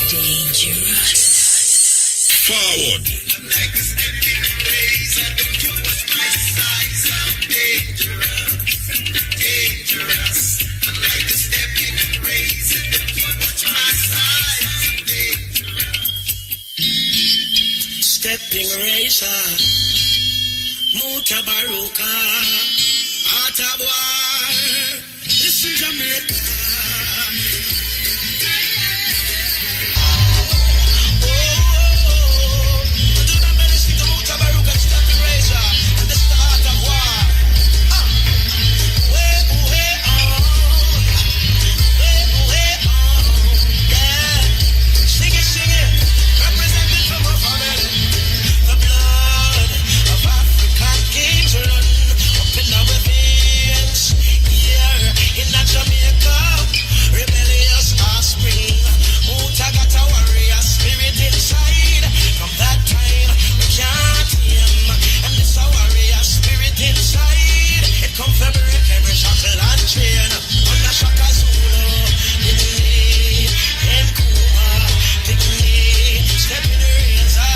Dangerous. Forward. Stepping razor, Mutabaruka, Art of War, listen Jamaica. Do not listen to Mutabaruka, stepping razor, and this is the Art of War. Yeah, sing it, representing from our family. The blood of African kings run up in our veins. Here in Jamaica, rebellious offspring. Mutagata warrior spirit inside. From that time, we can't tame. And this a warrior spirit inside. It come from every shackle and chain. Under Shaka Zulu, Dignity, and Kuma, Dignity, step in the razor,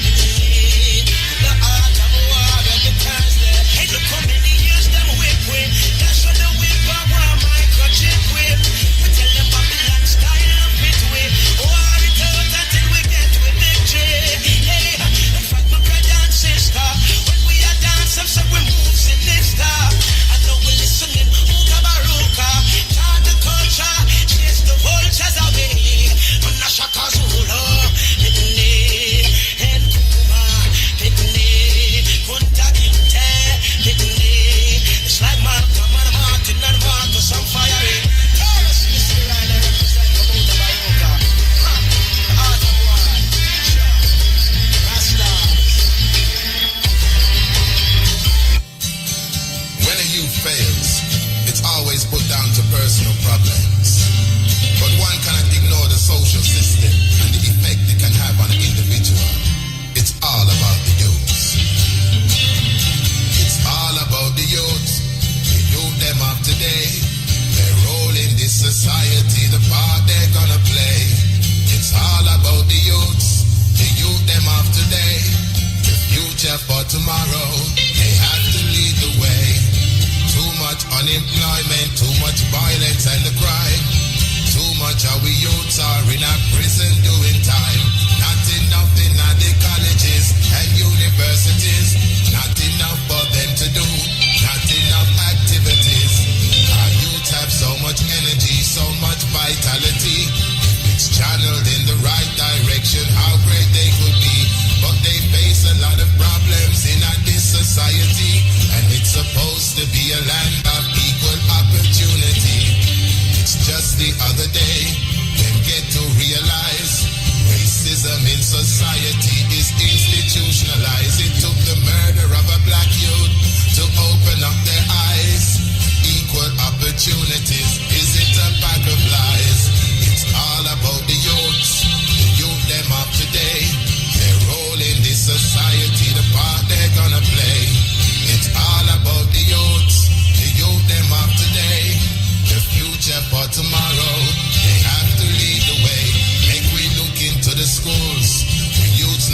Dignity, the art of war, every Thursday. Hey, look how many years them whip with. That's what the whip of one microchip with. We tell them Babylon style of it with. War it out until we get to victory. Hey, in fact, my brother and sister, when we are dancing, so we move sinister. I know we're listening, Mutabaruka, chant the culture, chase the vultures away. When the Shaka Zulu, Dignity, and Kuma, Dignity, Kunta Kinte, Dignity. It's like Malcolm and Martin and Marcus on fire. Taurus, Mr. Ryder, represent the Mutabaruka. The art of war, Rastas. When a youth fails, it's always put down to personal problems. But one cannot ignore the social system and the effect it can have on an individual. It's all about the youth. It's all about the youth. The youth them of today. Their role in this society, the part they're gonna play. It's all about the youth. The youth them of today. The future for tomorrow. They have to lead the way. Too much unemployment, too much violence and the crime. Too much of we youths are in a prison doing time. Not enough in the colleges and universities. Not enough for them to do. Not enough activities. Our youths have so much energy, so much vitality. It's channeled in the right direction, how great they could be. But they face a lot of problems in this society. And it's supposed to be a land of equal opportunity. It's just the other day, them get to realize racism in society is institutionalized. It took the murder of a black youth to open up their eyes. Equal opportunities, is it a bag of lies? It's all about the youths, the youth them of today. Their role in this society, the part they're gonna play. It's all about the youths them of today. The future for tomorrow, they have to lead the way. Make we look into the schools. The youths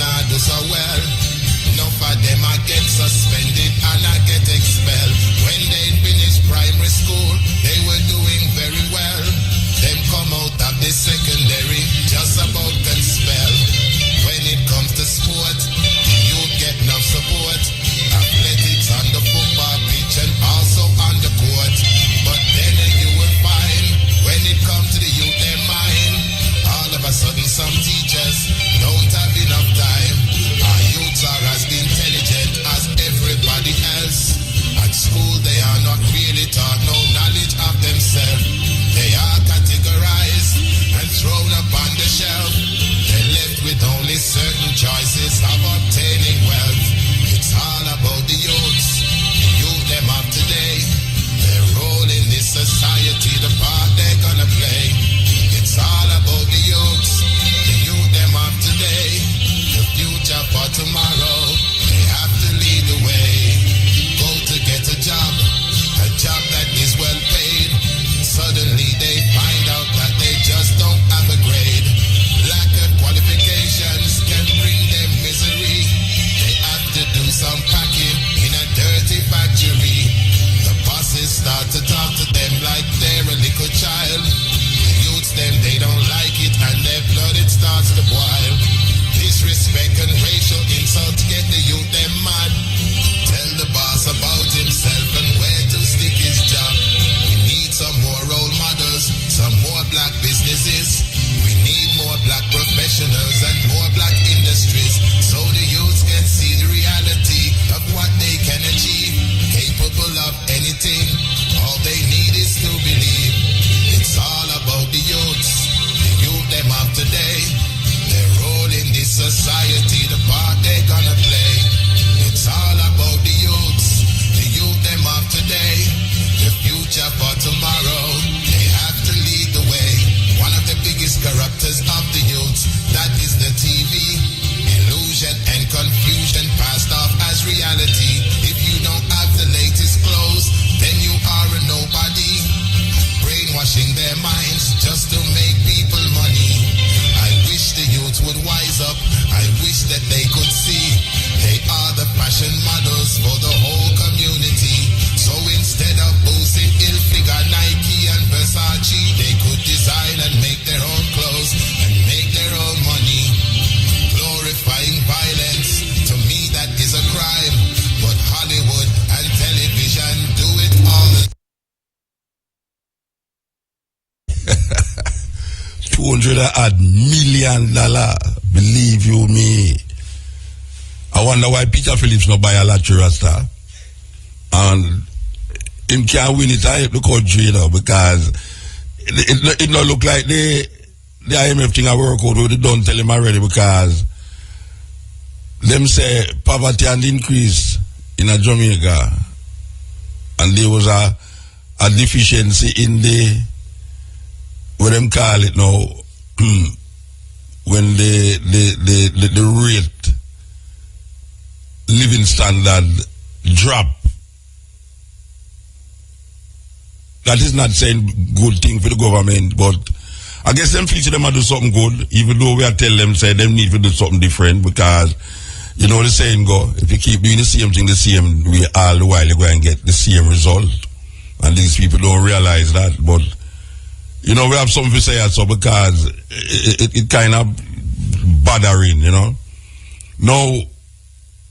blood it starts to boil. Disrespect and racial insults get the youth them mad. Tell the boss about himself and where to stick his job. We need some more role models, some more black businesses. We need more black professionals and more black industries, so the youths can see the reality of what they can achieve. Capable of anything, all they need is to believe. It's all about the youths, the youth them of today. Their role in this society, the part they gonna play. It's all about the youths them of today. The future for tomorrow, they have to lead the way. One of the biggest corruptors of the youths, that is the TV. Illusion and confusion passed off as reality. If you don't have the latest clothes, then you are a nobody. Brainwashing their minds just to make people money. I wish the youth would wise up. I wish that they could see they are the fashion models for the whole community. So instead of boosting ill-figure Nike and Versace, they could design and make their own clothes and make their own money. Glorifying violence, to me that is a crime. But Hollywood and television do it all the $200 million, believe you me. I wonder why Peter Phillips not buy a lottery Rasta. And him can't win it out the country, you know, because it not look like the IMF thing I work out with, they don't tell him already, because them say poverty and increase in a Jamaica, and there was a deficiency in the, what them call it now, when the rate living standard drop. That is not saying good thing for the government, but I guess them feel them to do something good, even though we are telling them say them need to do something different, because you know the saying go, if you keep doing the same thing the same way all the while, you're going to get the same result. And these people don't realize that, but you know, we have something to say also, because it kind of bothering, you know. Now,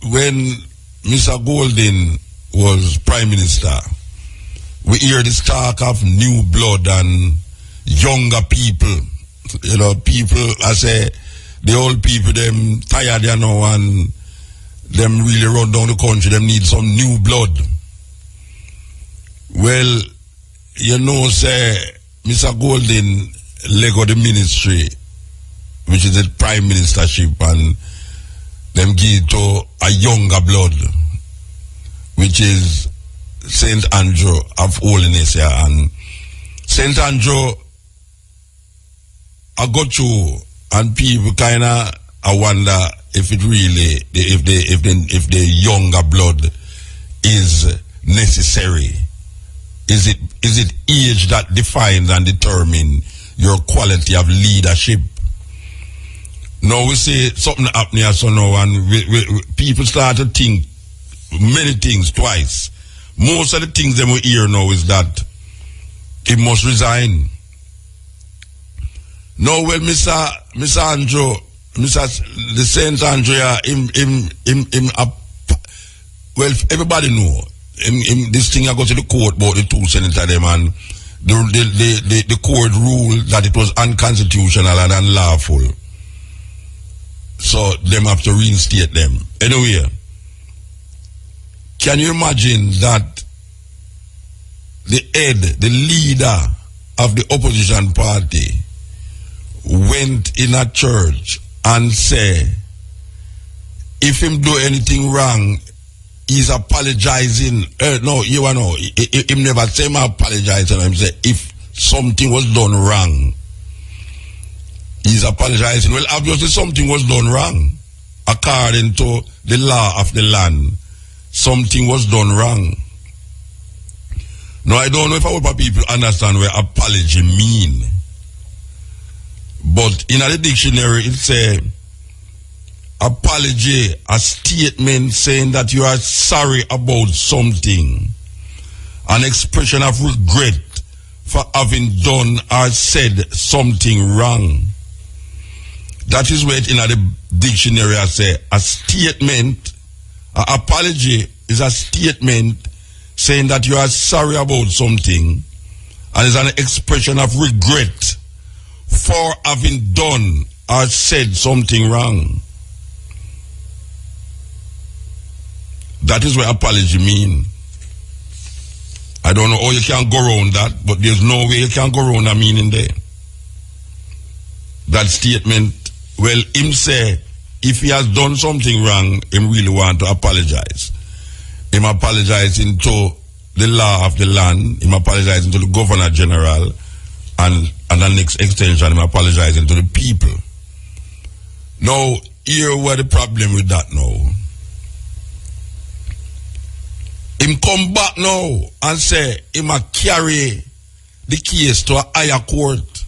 when Mr. Golden was Prime Minister, we hear this talk of new blood and younger people. You know, people, I say, the old people, them tired, you know, and them really run down the country, them need some new blood. Well, you know, say, Mr. Golden lego the ministry, which is the prime ministership, and them give to a younger blood, which is Saint Andrew of Holiness here. And Saint Andrew, I got through, and people kind of I wonder if it really, if the younger blood is necessary. Is it age that defines and determines your quality of leadership? Now we see something happening here, so now, and people start to think many things twice. Most of the things that we hear now is that he must resign. No, well, Mr. Andrew, the Saint Andrea, well, everybody know. This thing I go to the court about the two senators them, and the court ruled that it was unconstitutional and unlawful. So them have to reinstate them. Anyway, can you imagine that the leader of the opposition party went in a church and say, if him do anything wrong, he's apologizing. No, you know, him never say him apologizing. Him say if something was done wrong, he's apologizing. Well, obviously something was done wrong. According to the law of the land, something was done wrong. Now, I don't know if our people understand what apology mean. But in the dictionary, it says, apology, a statement saying that you are sorry about something. An expression of regret for having done or said something wrong. That is where it in the dictionary I say a statement, an apology is a statement saying that you are sorry about something and is an expression of regret for having done or said something wrong. That is what apology mean. I don't know how you can go around that, but there's no way you can go around that meaning there. That statement, well, him say, if he has done something wrong, him really want to apologize. Him apologizing to the law of the land, him apologizing to the Governor General, and the next extension, him apologizing to the people. Now, here where the problem with that now. Him come back now and say him a carry the case to a higher court.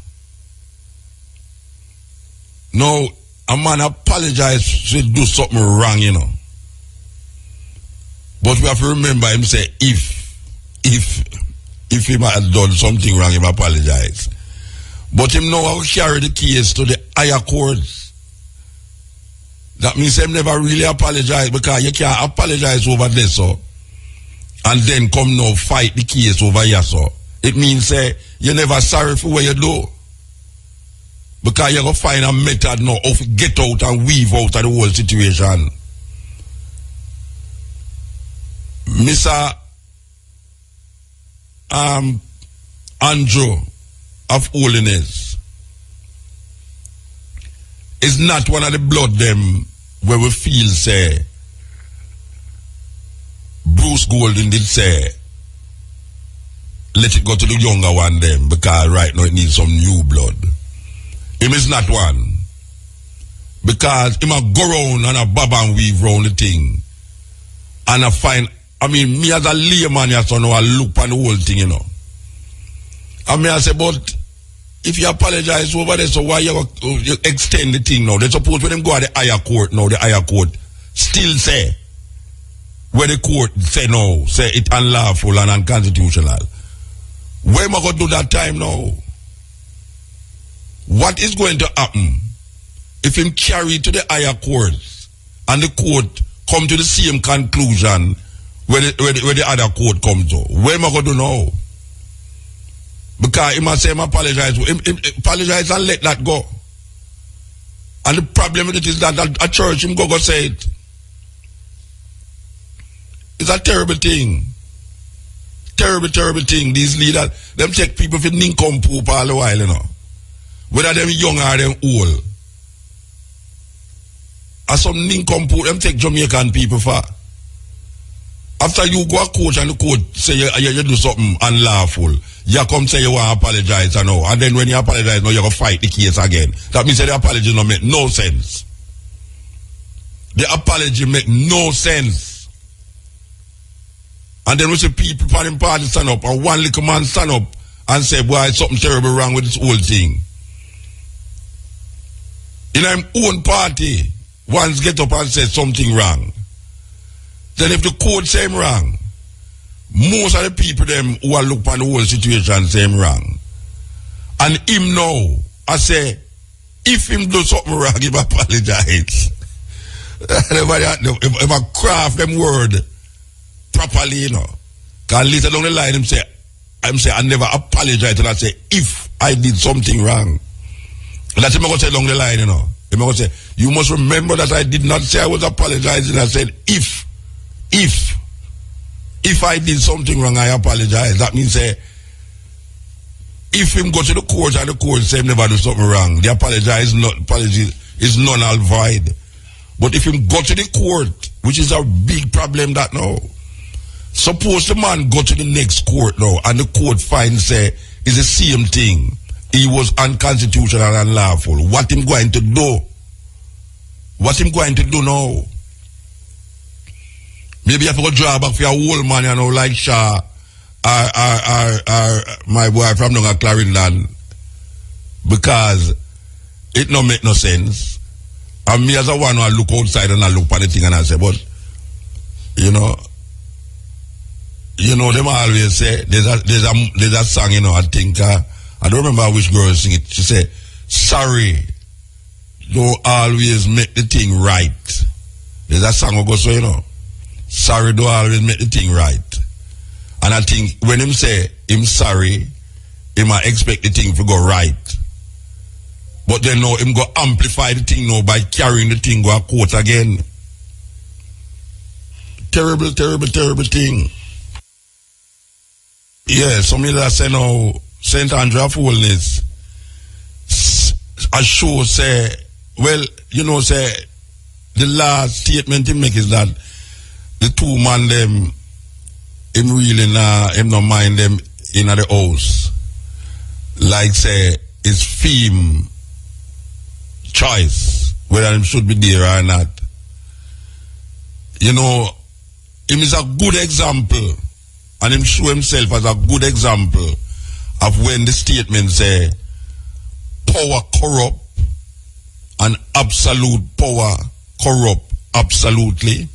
Now, a man apologize to do something wrong, you know. But we have to remember him say if him had done something wrong, him apologize. But him now will carry the case to the higher courts. That means him never really apologize, because you can't apologize over this, so. And then come now fight the case over here, so. It means you're never sorry for what you do. Because you're going to find a method now of get out and weave out of the whole situation. Mr. Andrew of Holiness is not one of the blood them where we feel say Bruce Golden did say let it go to the younger one them, because right now it needs some new blood. Him is not one. Because him a go round and a bob and weave round the thing. And I find, I mean, me as a layman, you so now I look on the whole thing, you know. And me I say, but if you apologize over there, so why you extend the thing now? They suppose when them go to the higher court now, the higher court still say, where the court say no, say it unlawful and unconstitutional. Where am I going to do that time now? What is going to happen if him carry to the higher courts and the court come to the same conclusion where the other court comes to? Where am I going to know? Because he must say him apologize. Him apologize and let that go. And the problem with it is that a church him go say it. It's a terrible thing. Terrible, terrible thing. These leaders, them take people for nincompoop all the while, you know. Whether them young or them old. And some nincompoop, them take Jamaican people for. After you go a court and the court say you do something unlawful, you come say you want to apologize and all. And then when you apologize, now you're going to fight the case again. That means that the apology don't make no sense. The apology make no sense. And then we see people from party stand up, and one little man stand up and say, boy, something terrible wrong with this whole thing. In our own party, once get up and say something wrong. Then if the court say him wrong, most of the people them who are look on the whole situation say him wrong. And him now, I say, if him do something wrong, he apologize. If I craft them word properly, you know. Because later down the line, him say, I never apologize, and I say, if I did something wrong. That's him going to say along the line, you know. Him going to say, you must remember that I did not say I was apologizing. I said, if I did something wrong, I apologize. That means, say, if him go to the court and the court say him never do something wrong, the apology is null void. But if him go to the court, which is a big problem that now, suppose the man go to the next court now and the court finds say it's the same thing. He was unconstitutional and unlawful. What him going to do? What him going to do now? Maybe I have to go draw back for a whole man, you know, like Shaw or my boy from down at Clarendon, because it don't make no sense. And me as a one, I look outside and I look at the thing and I say, but you know, them always say there's a song, you know, I think I don't remember which girl sing it. She say, sorry, don't always make the thing right. There's a song that goes so, you know. Sorry don't always make the thing right. And I think when him say him sorry, he might expect the thing to go right. But then now him go amplify the thing now by carrying the thing go a court again. Terrible, terrible, terrible thing. Yeah, some of that say now, St. Andrew Fullness, I sure say, well, you know, say, the last statement he make is that the two man them, him really him not mind them in the house. Like say, his theme choice, whether him should be there or not. You know, him is a good example, and him show himself as a good example of when the statement say, power corrupt and absolute power corrupt absolutely.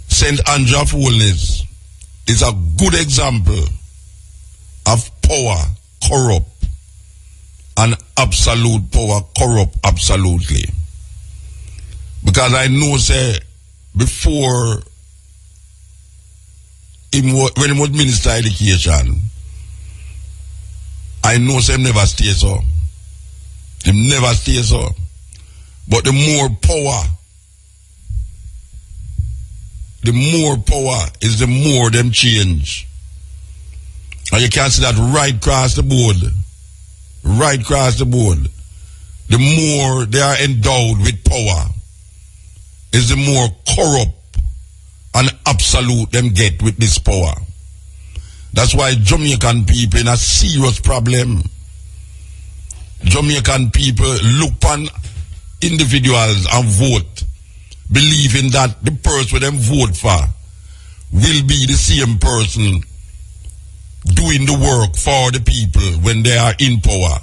St. Andrew Fullness is a good example of power corrupt and absolute power corrupt absolutely. Because I know say before when he was Minister of Education, I know say him never stay so. Him never stay so. But the more power is the more them change. And you can see that right across the board. Right across the board. The more they are endowed with power is the more corrupt and absolute them get with this power. That's why Jamaican people in a serious problem. Jamaican people look on individuals and vote, believing that the person them vote for will be the same person doing the work for the people when they are in power.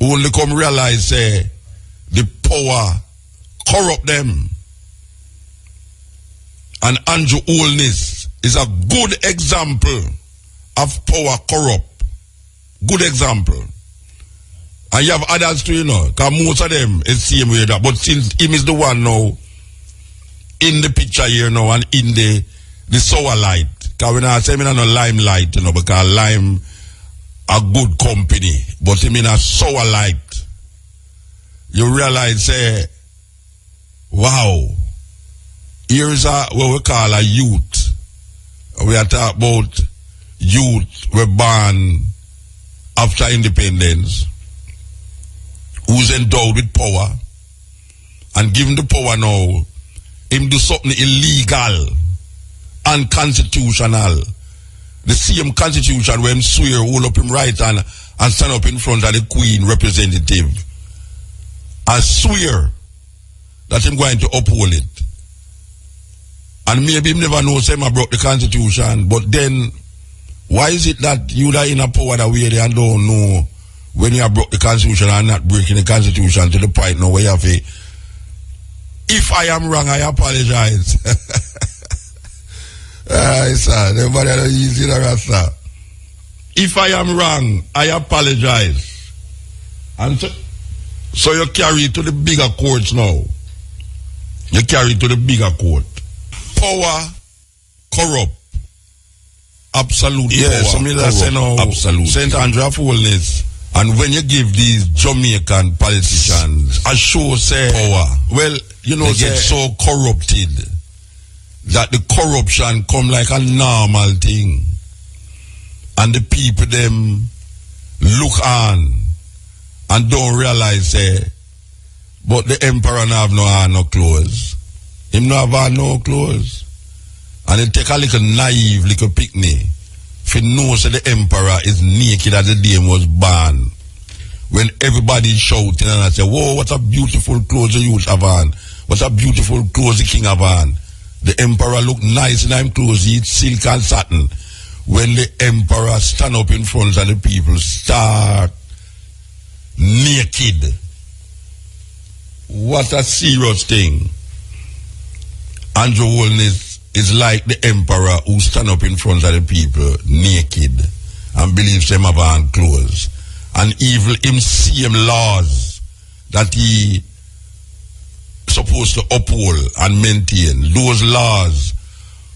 Only come realize say the power corrupt them. And Andrew Holness is a good example of power corrupt. Good example. And you have others too, you know, because most of them is same way that. But since him is the one now in the picture here now and in the sour light. Because when I say I'm in a limelight, you know, because lime a good company, but him in a sour light, you realize, say, wow, here is what we call a youth. We are talking about youth were born after independence, who's endowed with power, and given the power now, him do something illegal, unconstitutional. The same constitution where him swear, hold up him right and stand up in front of the Queen representative and swear that him going to uphold it. And maybe him never know say I broke the constitution, but then why is it that you are in a power that way and don't know when you have broke the constitution and not breaking the constitution to the point now where you have to, if I am wrong, I apologize. Nobody are easy to Rasta. If I am wrong, I apologize. And so you carry it to the bigger courts now. You carry it to the bigger court. Power corrupt. Absolute power. Corrupt. Absolute. St. Andrew Fullness. And when you give these Jamaican politicians a show say power, well, you know, they get so corrupted that the corruption come like a normal thing. And the people them look on and don't realize but the emperor no have no hand, no clothes. Him no have hand, no clothes. And it take a little naive little picnic if you know say the emperor is naked as the day was born. When everybody is shouting and I say, whoa, what a beautiful clothes the youth have on. What a beautiful clothes the king have on. The emperor look nice in him clothes, he eat silk and satin. When the emperor stand up in front of the people, start naked. What a serious thing. Andrew Holness is like the emperor who stand up in front of the people naked and believes them have on clothes. And evil him same laws that he supposed to uphold and maintain, those laws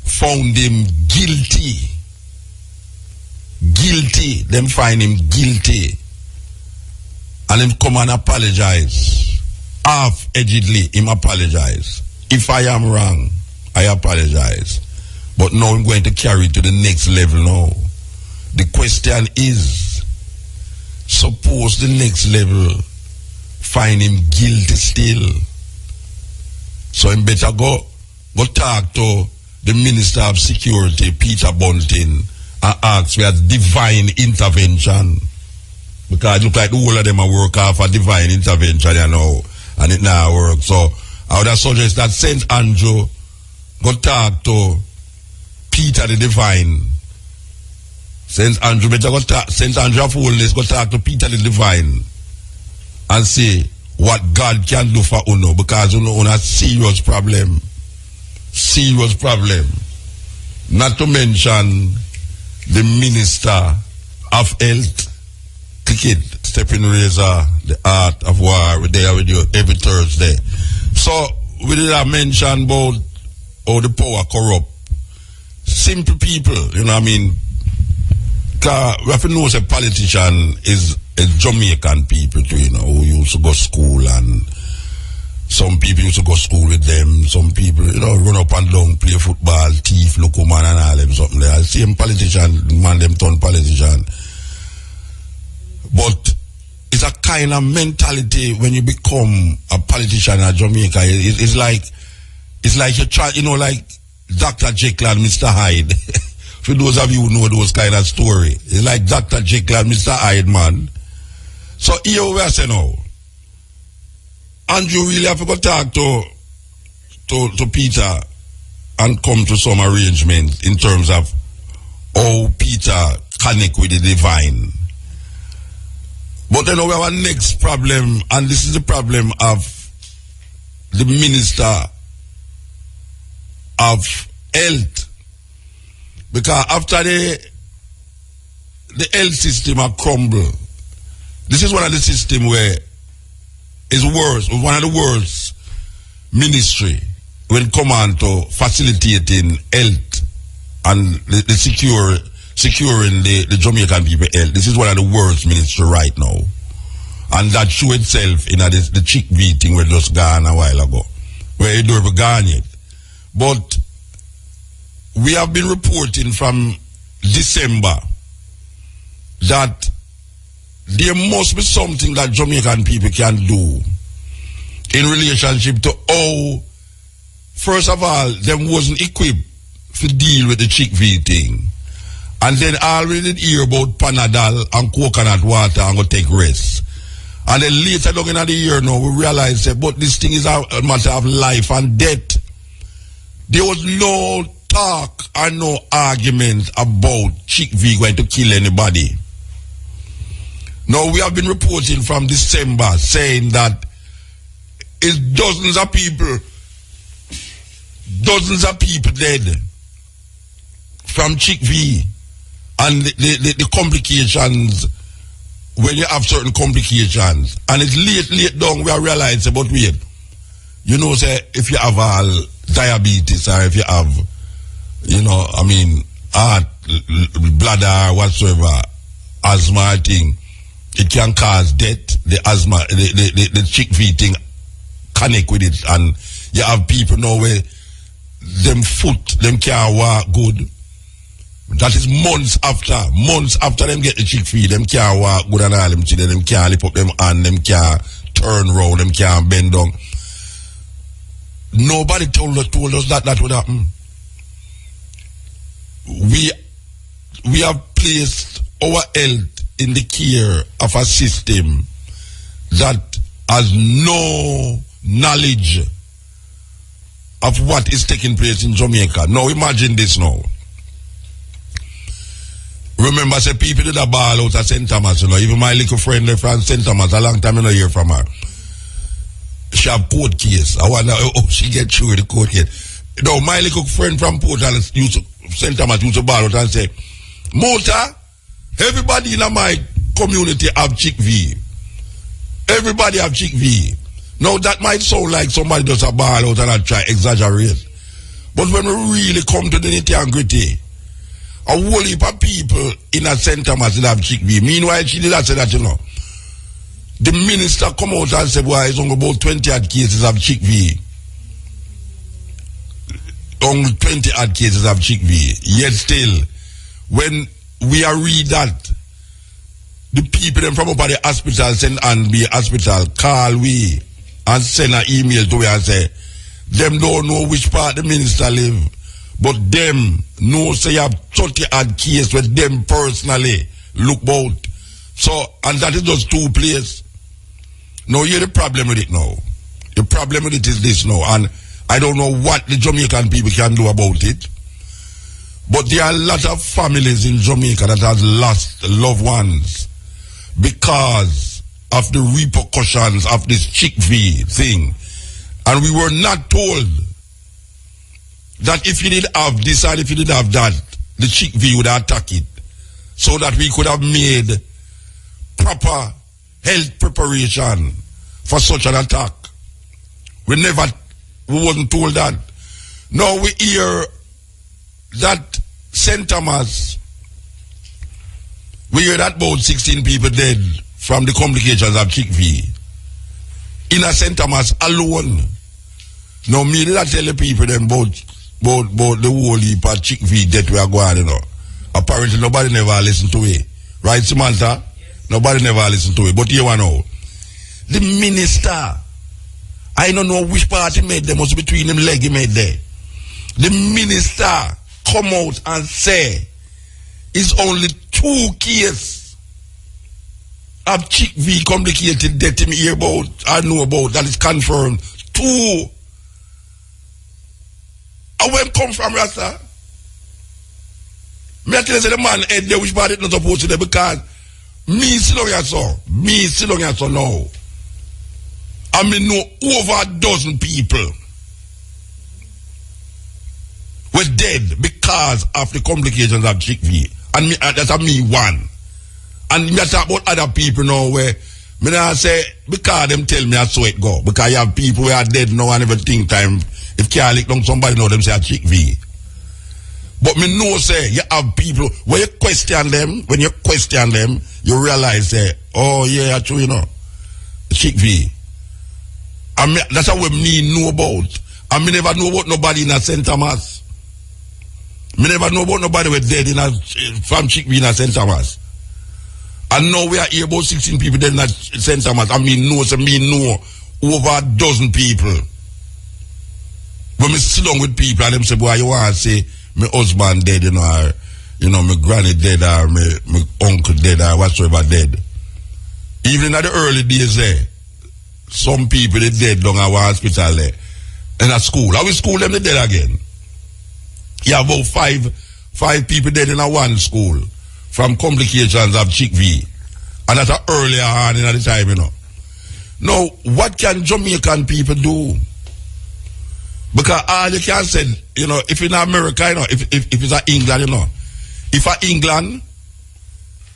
found him guilty. Guilty. Them find him guilty. And him come and apologize. Half-edgedly, him apologize. If I am wrong, I apologize. But now I'm going to carry it to the next level now. The question is, suppose the next level find him guilty still. So him better go talk to the Minister of Security, Peter Bunting, and ask for a divine intervention. Because it look like the whole of them are work off a divine intervention, you know, and it now work. So I would have suggest that St. Andrew go talk to Peter the Divine. St. Andrew better go talk, St. Andrew of Holiness go talk to Peter the Divine and say what God can do for Uno, because Uno a serious problem. Serious problem. Not to mention the Minister of Health. Click it. Stepping Razor, the Art of War, we're there with you every Thursday. So we did a mention about how the power corrupt. Simple people, you know what I mean? Because we have to know a politician is Jamaican people too, you know, who used to go to school, and some people used to go to school with them. Some people, you know, run up and down, play football, thief, local man and all them something there. Same politician, man them turn politician. But it's a kind of mentality when you become a politician in Jamaica. It's like you try, you know, like Dr. Jekyll and Mr. Hyde. For those of you who know those kind of story, it's like Dr. Jekyll and Mr. Hyde, man. So here we are saying now, Andrew really have to go talk to Peter and come to some arrangement in terms of how Peter connect with the divine. But then we have our next problem, and this is the problem of the Minister of Health. Because after the health system has crumbled, this is one of the systems where it's worse, one of the worst ministry when it comes on to facilitating health and the securing the Jamaican people health. This is one of the worst ministry right now. And that show itself in the chick V thing where it just gone a while ago, where it never gone yet. But we have been reporting from December that there must be something that Jamaican people can do in relationship to how, first of all, them wasn't equipped to deal with the chick V thing. And then I already hear about Panadol and coconut water and go take rest. And then later down in the year now, we realize that but this thing is a matter of life and death. There was no talk and no argument about chick V going to kill anybody. Now we have been reporting from December saying that it's dozens of people dead from chick V. And the complications, when you have certain complications, and it's late down, we are realizing, but wait, you know, say, if you have all diabetes, or if you have, you know, I mean, heart, bladder, whatsoever, asthma thing, it can cause death. The asthma, the chick V thing connect with it, and you have people now where them can't walk good. That is months after them get the chick V, them can't walk good and all them see them can't lift up them hand, them can't turn round, them can't bend down. Nobody told us that would happen. We have placed our health in the care of a system that has no knowledge of what is taking place in Jamaica. Now imagine this now. Remember, say people did a ball out at St. Thomas, you know. Even my little friend left from St. Thomas a long time I don't hear from her. She have court case. I wonder how she get through the court case. You know, my little friend from Portland St. Thomas used to ball out and say, Mota, everybody in my community have chick V. Everybody have chick V. Now that might sound like somebody does a ball out and I try exaggerate. But when we really come to the nitty and gritty, a whole heap of people in a center must have chick V. Meanwhile, she did not say that, you know. The minister come out and say, boy, it's only about 20 odd cases of chick V. Only 20 odd cases of chick V. Yet still, when we are read that, the people them from up at the hospital send and be hospital, call we and send an email to we and say, them don't know which part the minister live, but them know say you have 30 odd case with them personally look about. So, and that is just two places. Now, here's the problem with it now. The problem with it is this now, and I don't know what the Jamaican people can do about it, but there are a lot of families in Jamaica that have lost loved ones because of the repercussions of this chick V thing. And we were not told that if you did have this and if you did have that, the chick V would attack it, so that we could have made proper health preparation for such an attack. We wasn't told that. Now we hear that St. Thomas, we hear that about 16 people dead from the complications of chick V. In a St. Thomas alone. Now me did I tell the people them about the whole heap of chick V death we are going, you know. Apparently nobody never listened to it. Right, Samantha? Nobody never listened to it. But you know, the minister, I don't know which part he made there, must be between them leg he made there. The minister come out and say it's only 2 cases of chick V complicated death him hear about, I know about, that is confirmed. 2. And where come from, Rasta? Me I tell you, say the man head there which part it not supposed to there, because me sit down here so now. I mean know over a dozen people were dead because of the complications of chick V. And me, that's a me one. And me talk about other people now where me now say, because them tell me I saw it go. Because you have people who are dead now and everything time. If can't lick down somebody know them say a chick V. But me know say you have people when you question them, you realize say, oh yeah, true, you know. Chick V. And me, that's how me know about. And me never know about nobody in a St. Thomas. Me never know about nobody who dead in a from chick V in a St. Thomas. And now we are here about 16 people dead in a St. Thomas. And me know over a dozen people. When me sit down with people and them say, boy, you want to say my husband dead, you know, or, you know, my granny dead, or my uncle dead, or whatsoever dead. Even in the early days there, some people they dead down our hospital there. In a school. How we school them they dead again? You have about five people dead in a one school from complications of chick V. And that's earlier on in the time, you know. Now, what can Jamaican people do? Because all you can say, you know, if in America, you know, if it's a England, you know, if a England,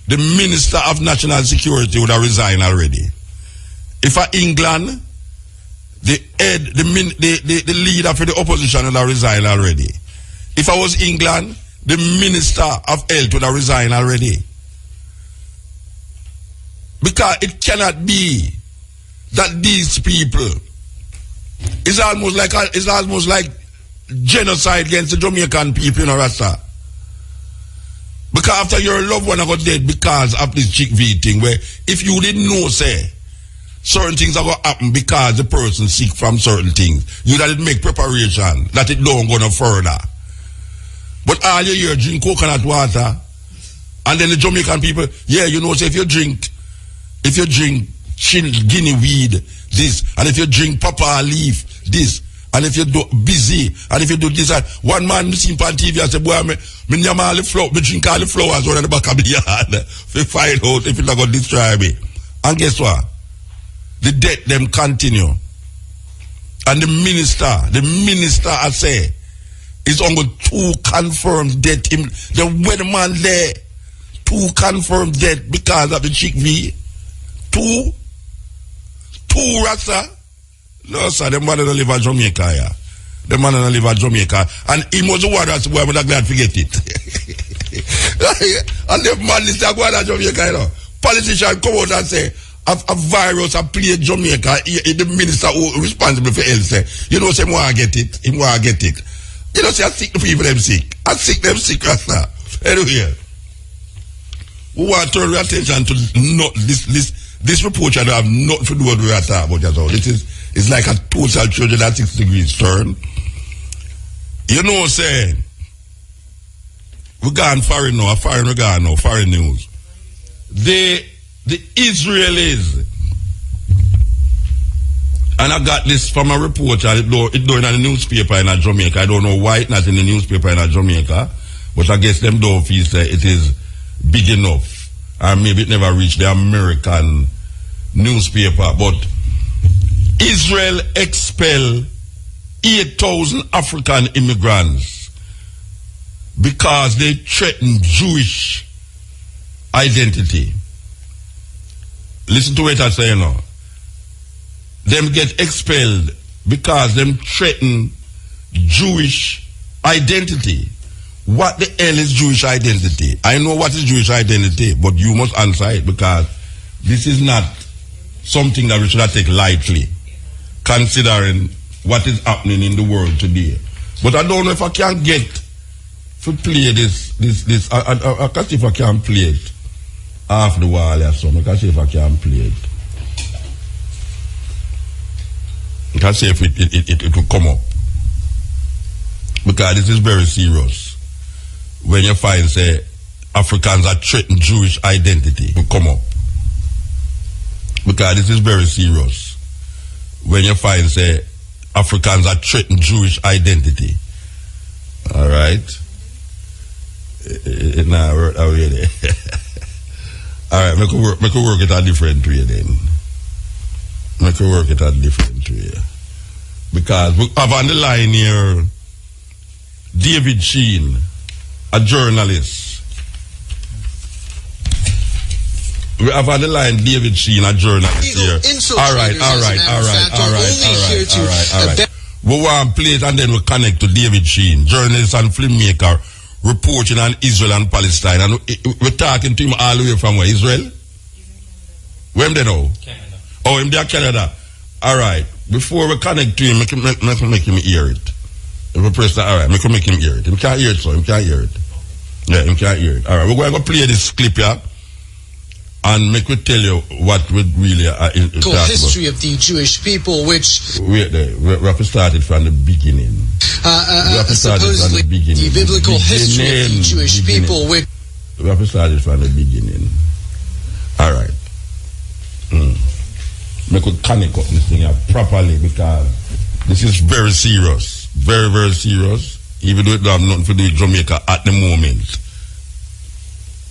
the Minister of National Security would have resigned already. If a England, the leader for the opposition would have resigned already. If I was England, the Minister of Health would have resigned already. Because it cannot be that these people, it's almost like genocide against the Jamaican people, you know, Rasta. Because after your loved one got dead because of this chick V thing, where if you didn't know, say, certain things are going to happen because the person sick from certain things, you didn't make preparation that it don't go no further. But all you hear, drink coconut water, and then the Jamaican people, yeah, you know, say if you drink guinea weed, this, and if you drink papa leaf, this, and if you do busy, and if you do this, and one man seen on TV and say, boy, me drink all the flowers on the back of the yard to find out if it's not going to destroy me. And guess what? The death them continue. And the minister I say, is only 2 confirmed death. The weatherman there, 2 confirmed death because of the chick V. 2. 2 Rasta. No, sir, them man don't live in Jamaica, yeah. The man don't live in Jamaica. And he was the one that's why I'm glad to get it. And the man is going to Jamaica, you know. Politician come out and say, a virus a plague Jamaica, the minister who responsible for health say, you know, say, I get it. He want to get it. You know, say, I sick the people, them sick. I sick them sick, Rasta. Anyway, we want to turn our attention to not this report. I don't have nothing to do with what we are talking about at all. It's like a total 360 degrees turn. You know, say, we gone foreign now, foreign news. The Israelis, and I got this from a reporter, it's doing in the newspaper in Jamaica. I don't know why it's not in the newspaper in Jamaica, but I guess them don't feel say it is big enough, or maybe it never reached the American newspaper. But Israel expelled 8,000 African immigrants because they threaten Jewish identity. Listen to what I say now. Them get expelled because them threaten Jewish identity. What the hell is Jewish identity? I know what is Jewish identity, but you must answer it because this is not something that we should take lightly, considering what is happening in the world today. But I don't know if I can get to play this. I can't see if I can play it off the wall or something. I can't see if I can play it. I can't see if it will come up. Because this is very serious. When you find, say, Africans are threatening Jewish identity, it will come up. Because this is very serious. When you find, say, Africans are threatening Jewish identity. All right? Now, really. All right, make it work it a different way then. Make it work it a different way. Because we have on the line here David Sheen, a journalist. We have on the line David Sheen, a journalist here. All right. We want to play it and then we'll connect to David Sheen, journalist and filmmaker, reporting on Israel and Palestine. And we're talking to him all the way from where? Israel? Where am they now? Canada. Oh, him there, Canada. All right. Before we connect to him, make him hear it. If we press that, all right, make him hear it. Him can't hear it, so him can't hear it. Yeah, him can't hear it. All right, we're going to play this clip here. And make me tell you what we really are in the history of the Jewish people, which we have to start it from the beginning. Supposedly the biblical history of the Jewish people, which we have to start it from the beginning. All right. Make we connect up this thing properly because this is very serious, very, very serious. Even though it don't have nothing to do with Jamaica at the moment.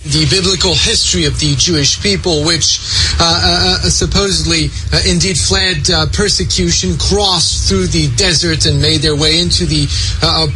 The biblical history of the Jewish people, which supposedly indeed fled persecution, crossed through the desert and made their way into the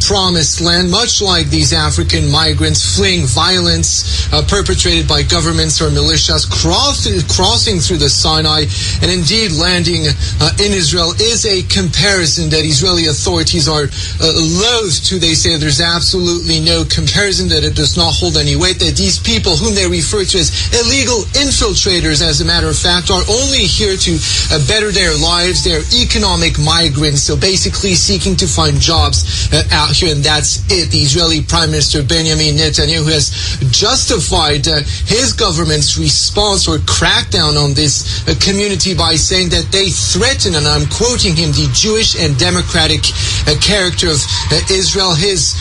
promised land, much like these African migrants fleeing violence perpetrated by governments or militias, crossing through the Sinai and indeed landing in Israel is a comparison that Israeli authorities are loath to. They say there's absolutely no comparison, that it does not hold any weight, that these people whom they refer to as illegal infiltrators, as a matter of fact, are only here to better their lives. They're economic migrants, so basically seeking to find jobs out here, and that's it. The Israeli Prime Minister Benjamin Netanyahu has justified his government's response or crackdown on this community by saying that they threaten, and I'm quoting him, the Jewish and democratic character of Israel. His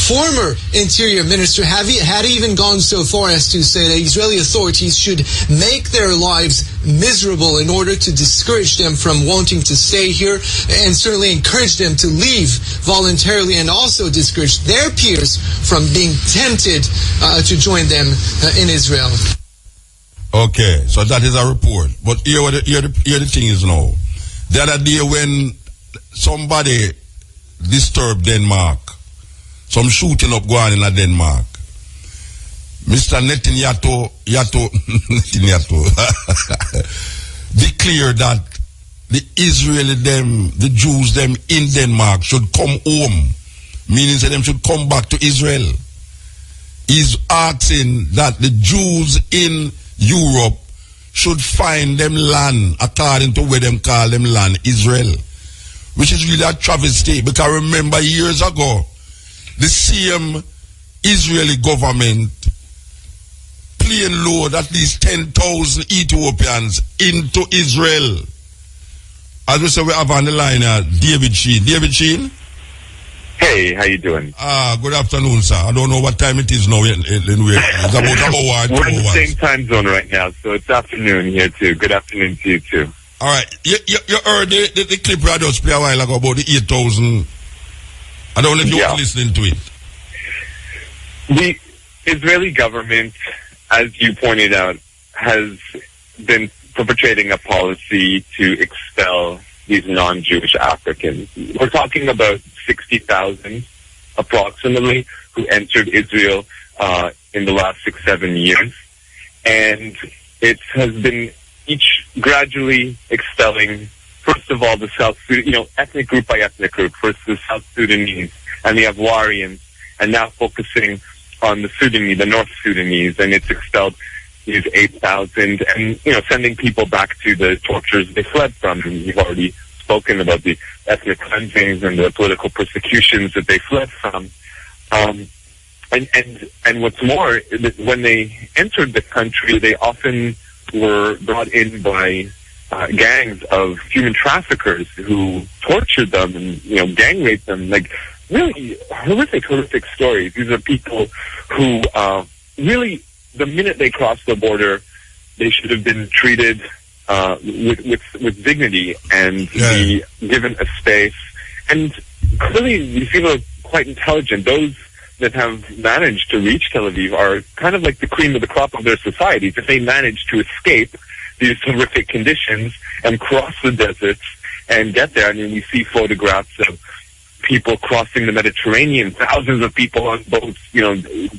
former interior minister had even gone so far as to say that Israeli authorities should make their lives miserable in order to discourage them from wanting to stay here, and certainly encourage them to leave voluntarily, and also discourage their peers from being tempted to join them in Israel. Okay, so that is a report. But here the thing is now. The other day when somebody disturbed Denmark, some shooting up going on in Denmark, Mr. Netanyahu declared that the Israeli them, the Jews them in Denmark should come home, meaning that them should come back to Israel. He's asking that the Jews in Europe should find them land according to where them call them land, Israel, which is really a travesty, because remember years ago, the same Israeli government plane load at least 10,000 Ethiopians into Israel. As we say, we have on the line David Sheen. David Sheen? Hey, how you doing? Good afternoon, sir. I don't know what time it is now. It's about an hour, 2 We're in the hours. same time zone right now, so it's afternoon here too. Good afternoon to you too. All right. You heard the clip I just played a while ago about the 8,000. I don't know if you were listening to it. The Israeli government, as you pointed out, has been perpetrating a policy to expel these non-Jewish Africans. We're talking about 60,000 approximately who entered Israel in the last 6-7 years. And it has been each gradually expelling, first of all, the South Sudan, ethnic group by ethnic group. First the South Sudanese and the Ivorians, and now focusing on the Sudanese, the North Sudanese, and it's expelled these 8,000 and, sending people back to the tortures they fled from. And you've already spoken about the ethnic cleansings and the political persecutions that they fled from. And what's more, when they entered the country, they often were brought in by gangs of human traffickers who tortured them and, gang raped them. Like, really horrific stories. These are people who really, the minute they crossed the border, they should have been treated with dignity and be given a space. And clearly, these people are quite intelligent. Those that have managed to reach Tel Aviv are kind of like the cream of the crop of their societies. If they manage to escape these horrific conditions and cross the deserts and get there, I mean, we see photographs of people crossing the Mediterranean, thousands of people on boats,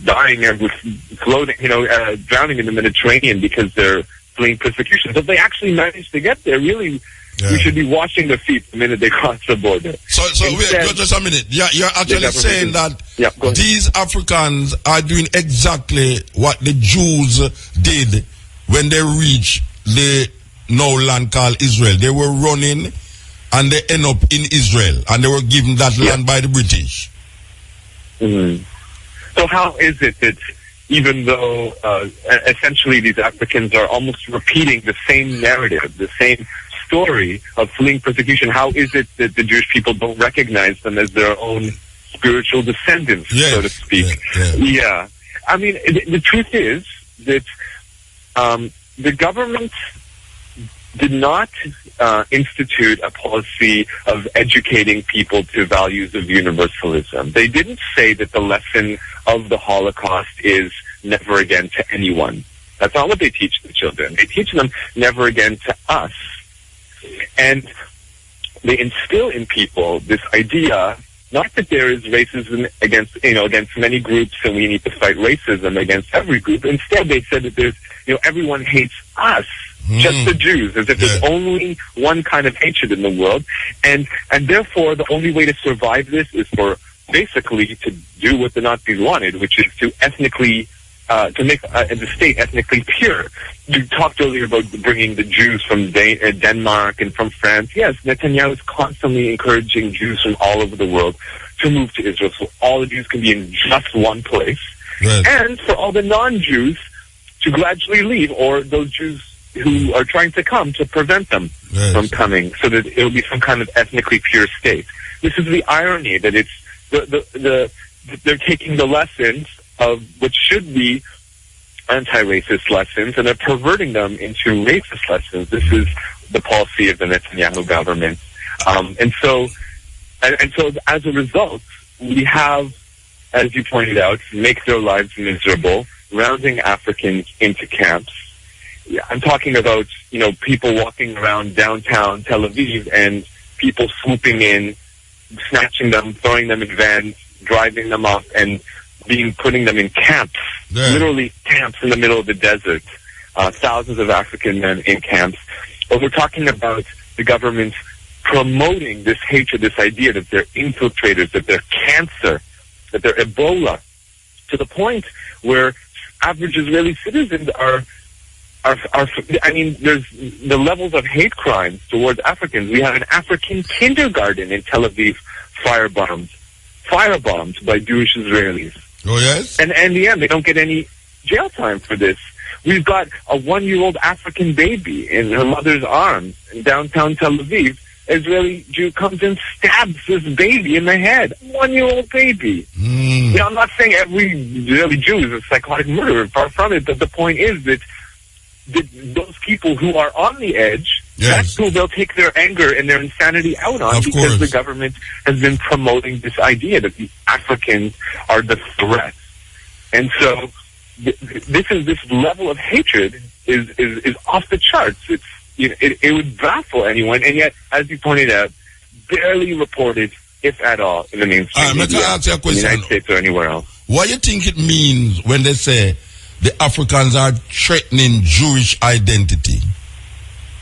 dying and floating, drowning in the Mediterranean because they're fleeing persecution. So if they actually manage to get there, really, we should be washing their feet the minute they cross the border. So wait, just a minute. You're actually saying that these Africans are doing exactly what the Jews did when they reached the now land called Israel. They were running and they end up in Israel, and they were given that land by the British. Mm-hmm. So how is it that even though essentially these Africans are almost repeating the same narrative, the same story of fleeing persecution, how is it that the Jewish people don't recognize them as their own spiritual descendants, so to speak? Yeah. I mean, the truth is that the government did not institute a policy of educating people to values of universalism. They didn't say that the lesson of the Holocaust is never again to anyone. That's not what they teach the children. They teach them never again to us. And they instill in people this idea, not that there is racism against many groups and we need to fight racism against every group. Instead, they said that there's, everyone hates us. Just the Jews, as if there's only one kind of hatred in the world. And therefore, the only way to survive this is for basically to do what the Nazis wanted, which is to ethnically, to make the state ethnically pure. You talked earlier about bringing the Jews from Denmark and from France. Yes, Netanyahu is constantly encouraging Jews from all over the world to move to Israel, so all the Jews can be in just one place. Right. And for all the non-Jews to gradually leave, or those Jews who are trying to come to prevent them from coming, so that it will be some kind of ethnically pure state. This is the irony, that it's they're taking the lessons of what should be anti-racist lessons, and they're perverting them into racist lessons. This is the policy of the Netanyahu government, and so as a result, we have, as you pointed out, make their lives miserable, rounding Africans into camps. I'm talking about, people walking around downtown Tel Aviv and people swooping in, snatching them, throwing them in vans, driving them off, and putting them in camps, literally camps in the middle of the desert. Thousands of African men in camps. But we're talking about the government's promoting this hatred, this idea that they're infiltrators, that they're cancer, that they're Ebola, to the point where average Israeli citizens are I mean, there's the levels of hate crimes towards Africans. We have an African kindergarten in Tel Aviv firebombed by Jewish Israelis. Oh, yes? And in the end, they don't get any jail time for this. We've got a 1-year-old African baby in her mother's arms in downtown Tel Aviv. Israeli Jew comes and stabs this baby in the head. 1-year-old baby. You know, I'm not saying every Israeli Jew is a psychotic murderer, far from it, but the point is that those people who are on the edge, that's who they'll take their anger and their insanity out on, because the government has been promoting this idea that the Africans are the threat. And so this level of hatred is off the charts. It would baffle anyone, and yet, as you pointed out, barely reported, if at all, in the mainstream media, in the United States or anywhere else. What do you think it means when they say the Africans are threatening Jewish identity?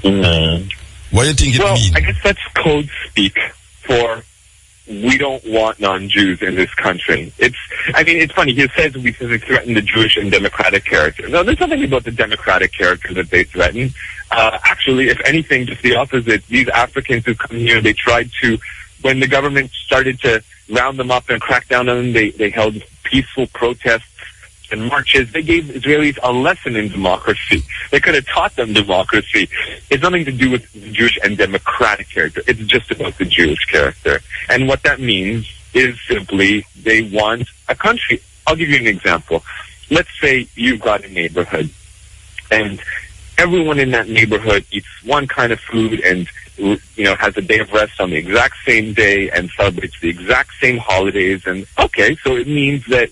What do you think it means? Well, I guess that's code speak for we don't want non-Jews in this country. It's funny. He says we threaten the Jewish and democratic character. No, there's nothing about the democratic character that they threaten. Actually, if anything, just the opposite. These Africans who come here, they tried to, when the government started to round them up and crack down on them, they held peaceful protests and marches. They gave Israelis a lesson in democracy. They could have taught them democracy. It's nothing to do with the Jewish and democratic character. It's just about the Jewish character. And what that means is simply they want a country. I'll give you an example. Let's say you've got a neighborhood, and everyone in that neighborhood eats one kind of food and, has a day of rest on the exact same day and celebrates the exact same holidays. And okay, so it means that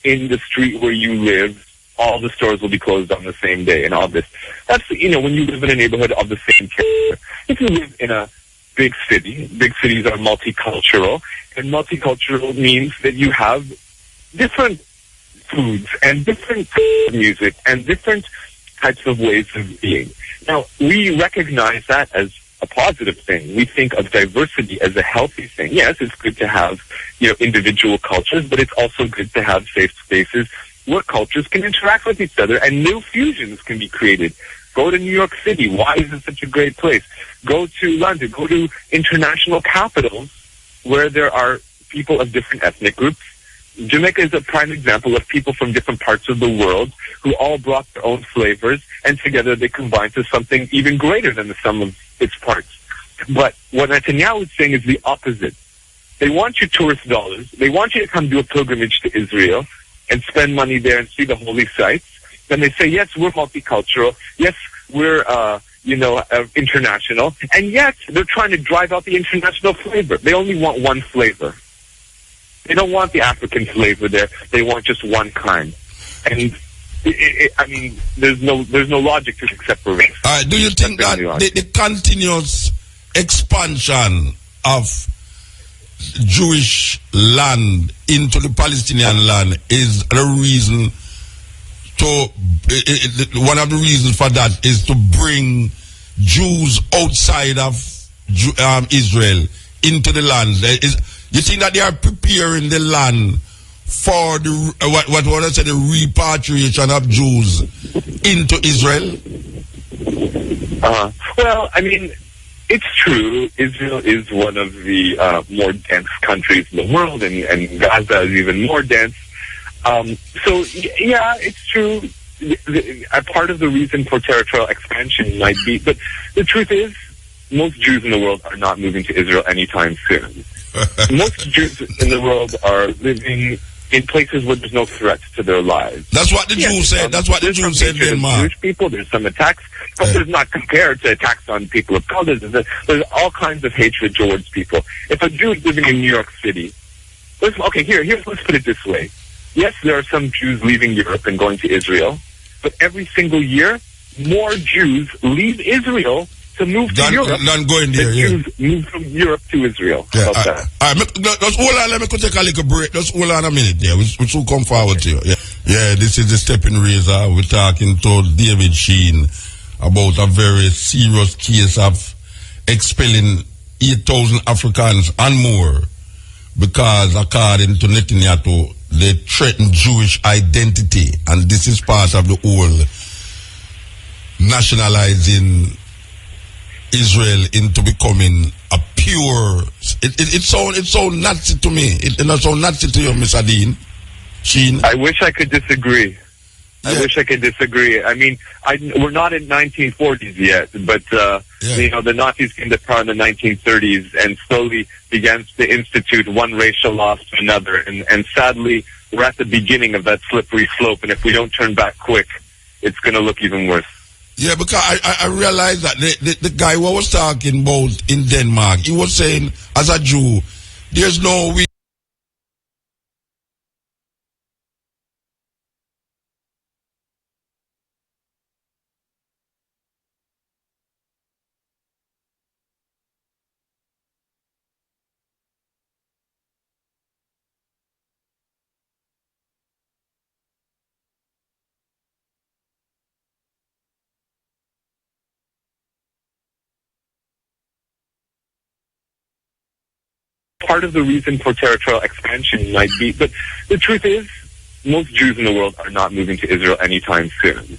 in the street where you live, all the stores will be closed on the same day and all this. That's, when you live in a neighborhood of the same character. If you live in a big city, big cities are multicultural, and multicultural means that you have different foods and different music and different types of ways of being. Now, we recognize that as a positive thing. We think of diversity as a healthy thing. Yes, it's good to have, individual cultures, but it's also good to have safe spaces where cultures can interact with each other and new fusions can be created. Go to New York City. Why is it such a great place? Go to London. Go to international capitals where there are people of different ethnic groups. Jamaica is a prime example of people from different parts of the world who all brought their own flavors, and together they combined to something even greater than the sum of its parts. But what Netanyahu is saying is the opposite. They want your tourist dollars. They want you to come do a pilgrimage to Israel and spend money there and see the holy sites. Then they say, yes, we're multicultural. Yes, we're, international. And yet they're trying to drive out the international flavor. They only want one flavor. They don't want the African flavor there. They want just one kind. And there's no logic to except for race. Do you think that the continuous expansion of Jewish land into the Palestinian land is the reason one of the reasons for that is to bring Jews outside of Israel into the land? You think that they are preparing the land for the the repatriation of Jews into Israel? Well, it's true. Israel is one of the more dense countries in the world, and Gaza is even more dense. So, yeah, it's true. A part of the reason for territorial expansion might be, but the truth is, most Jews in the world are not moving to Israel anytime soon. Most Jews in the world are living in places where there's no threat to their lives. That's what the Jews said. That's what the Jews said. Jewish people, there's some attacks, but there's not compared to attacks on people of color. There's all kinds of hatred towards people. If a Jew is living in New York City, let's put it this way. Yes, there are some Jews leaving Europe and going to Israel, but every single year, more Jews leave Israel to move to Europe. Jews move from Europe to Israel. Yeah, just hold on, let me take a little break. Just hold on a minute there. We should come forward to you. Yeah, this is the Stepping Razor. We're talking to David Sheen about a very serious case of expelling 8,000 Africans and more because, according to Netanyahu, they threaten Jewish identity, and this is part of the whole nationalizing Israel into becoming a pure. It sounds Nazi to me. It sounds Nazi to you, Mr. Dean. Sheen. I wish I could disagree. I wish I could disagree. I mean, we're not in 1940s yet, but you know, the Nazis came to power in the 1930s and slowly began to institute one racial law to another. And sadly, we're at the beginning of that slippery slope. And if we don't turn back quick, it's going to look even worse. Yeah, because I realized that the guy who I was talking about in Denmark, he was saying, as a Jew, there's no way. Part of the reason for territorial expansion might be, but the truth is, most Jews in the world are not moving to Israel anytime soon.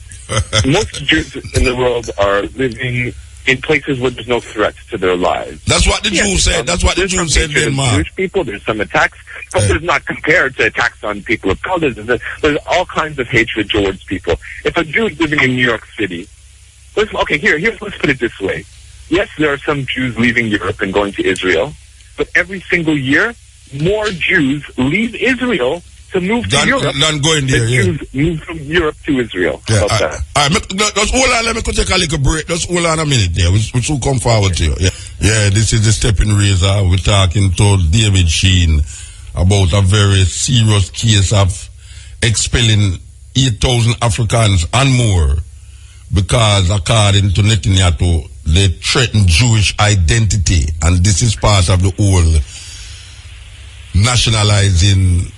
Most Jews in the world are living in places where there's no threat to their lives. That's what the Jews said. That's what the Jews said in Denmark. Jewish people, there's some attacks, but there's not compared to attacks on people of color. There's all kinds of hatred towards people. If a Jew is living in New York City, let's put it this way. Yes, there are some Jews leaving Europe and going to Israel, but every single year, more Jews leave Israel to move to Europe than going there. Jews move from Europe to Israel. Yeah, About that. all right, just hold on. Let me take a little break. Just hold on a minute there. We should come forward to you. Yeah, this is the Stepping Razor. We're talking to David Sheen about a very serious case of expelling 8,000 Africans and more because, according to Netanyahu, they threaten Jewish identity, and this is part of the whole nationalizing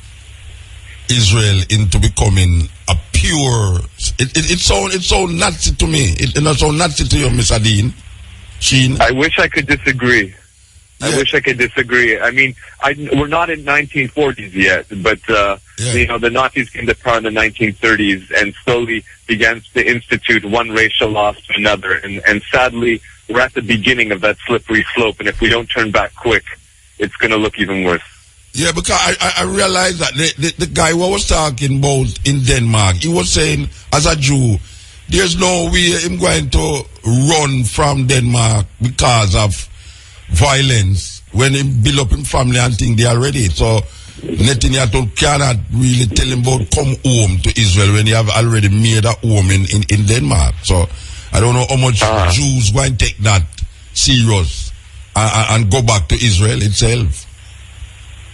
Israel into becoming a pure. It sounds Nazi to me. It sounds Nazi to you, Mr. Dean. Sheen. I wish I could disagree. I wish I could disagree. I mean, we're not in 1940s yet, but you know, the Nazis came to power in the 1930s and slowly began to institute one racial law to another. And sadly, we're at the beginning of that slippery slope. And if we don't turn back quick, it's going to look even worse. Yeah, because I realized that the guy who I was talking about in Denmark, he was saying, as a Jew, there's no way I'm going to run from Denmark because of violence when he build up his family and things there already. So Netanyahu cannot really tell him about come home to Israel when he have already made a home in Denmark. So I don't know how much Jews going to take that serious and go back to Israel itself.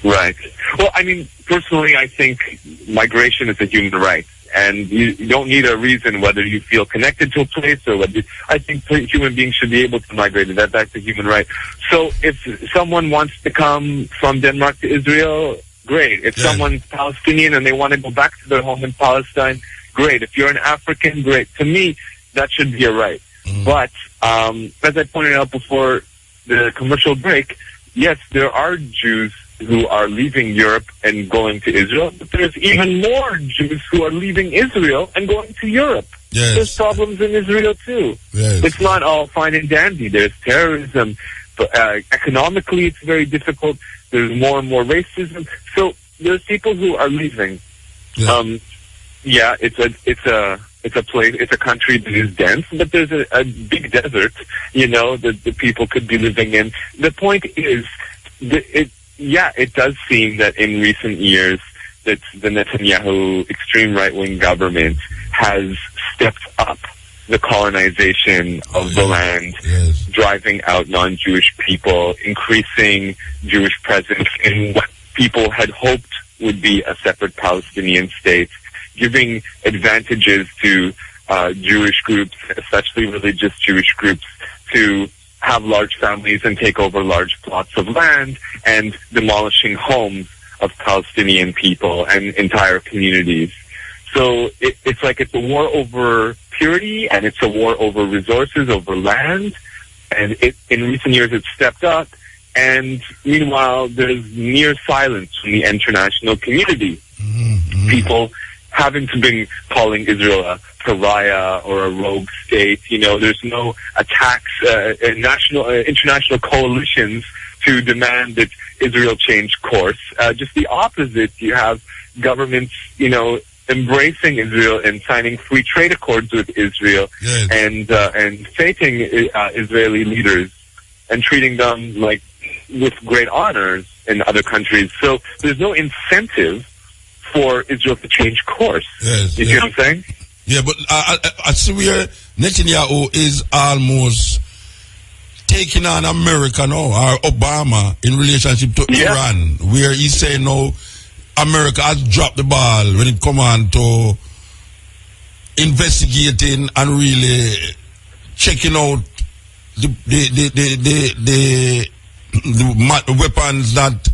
Right. Well, I mean, personally, I think migration is a human right. And you don't need a reason whether you feel connected to a place or whether I think human beings should be able to migrate. That's a human right. So if someone wants to come from Denmark to Israel, great. If someone's Palestinian and they want to go back to their home in Palestine, great. If you're an African, great. To me, that should be a right. But as I pointed out before the commercial break, yes, there are Jews who are leaving Europe and going to Israel, but there's even more Jews who are leaving Israel and going to Europe. Yes. There's problems in Israel too. Yes. It's not all fine and dandy. There's terrorism. But, economically, it's very difficult. There's more and more racism. So there's people who are leaving. Yeah. It's a place. It's a country that is dense, but there's a big desert. You know that the people could be living in. The point is, it does seem that in recent years that the Netanyahu extreme right-wing government has stepped up the colonization of the land, driving out non-Jewish people, increasing Jewish presence in what people had hoped would be a separate Palestinian state, giving advantages to Jewish groups, especially religious Jewish groups, to have large families and take over large plots of land, and demolishing homes of Palestinian people and entire communities. So it's like it's a war over purity, and it's a war over resources, over land, and in recent years it's stepped up. And meanwhile, there's near silence from the international community. People haven't been calling Israel a pariah or a rogue state. There's no attacks, international coalitions to demand that Israel change course. Just the opposite. You have governments, embracing Israel and signing free trade accords with Israel, yes, and faking Israeli leaders and treating them like with great honors in other countries. So there's no incentive for Israel to change course. yes, You see what I'm saying? Yeah, but I swear Netanyahu is almost taking on America now, or Obama, in relationship to Iran, where he's saying now America has dropped the ball when it comes on to investigating and really checking out the weapons that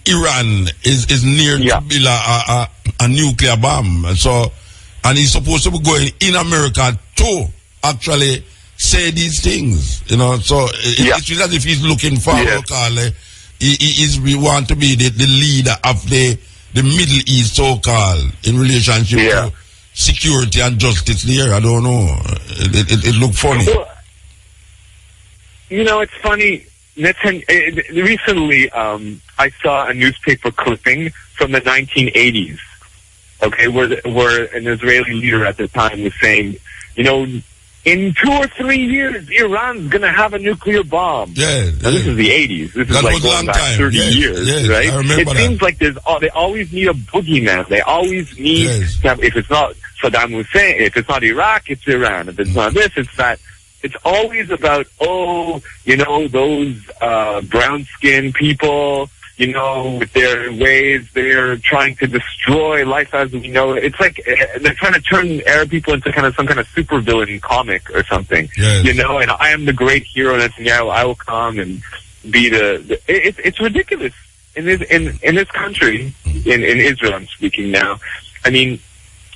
Iran is near to build a nuclear bomb. So, and he's supposed to be going in America to actually say these things, So it's as if he's looking for we want to be the leader of the Middle East, so-called, in relationship to security and justice there. I don't know. It looked funny. Well, it's funny. Recently, I saw a newspaper clipping from the 1980s, okay, where an Israeli leader at the time was saying, in 2 or 3 years, Iran's going to have a nuclear bomb. Yeah. Now, this is the 80s. This is like going back 30 years, right? I remember it seems like they always need a boogeyman. They always need to have, if it's not Saddam Hussein, if it's not Iraq, it's Iran. If it's not this, it's that. It's always about, those brown-skinned people, with their ways, they're trying to destroy life as we know it. It's like they're trying to turn Arab people into some kind of supervillain comic or something. Yes. And I am the great hero, Netanyahu. I will come and be it's ridiculous in this country, in Israel. I'm speaking now. I mean,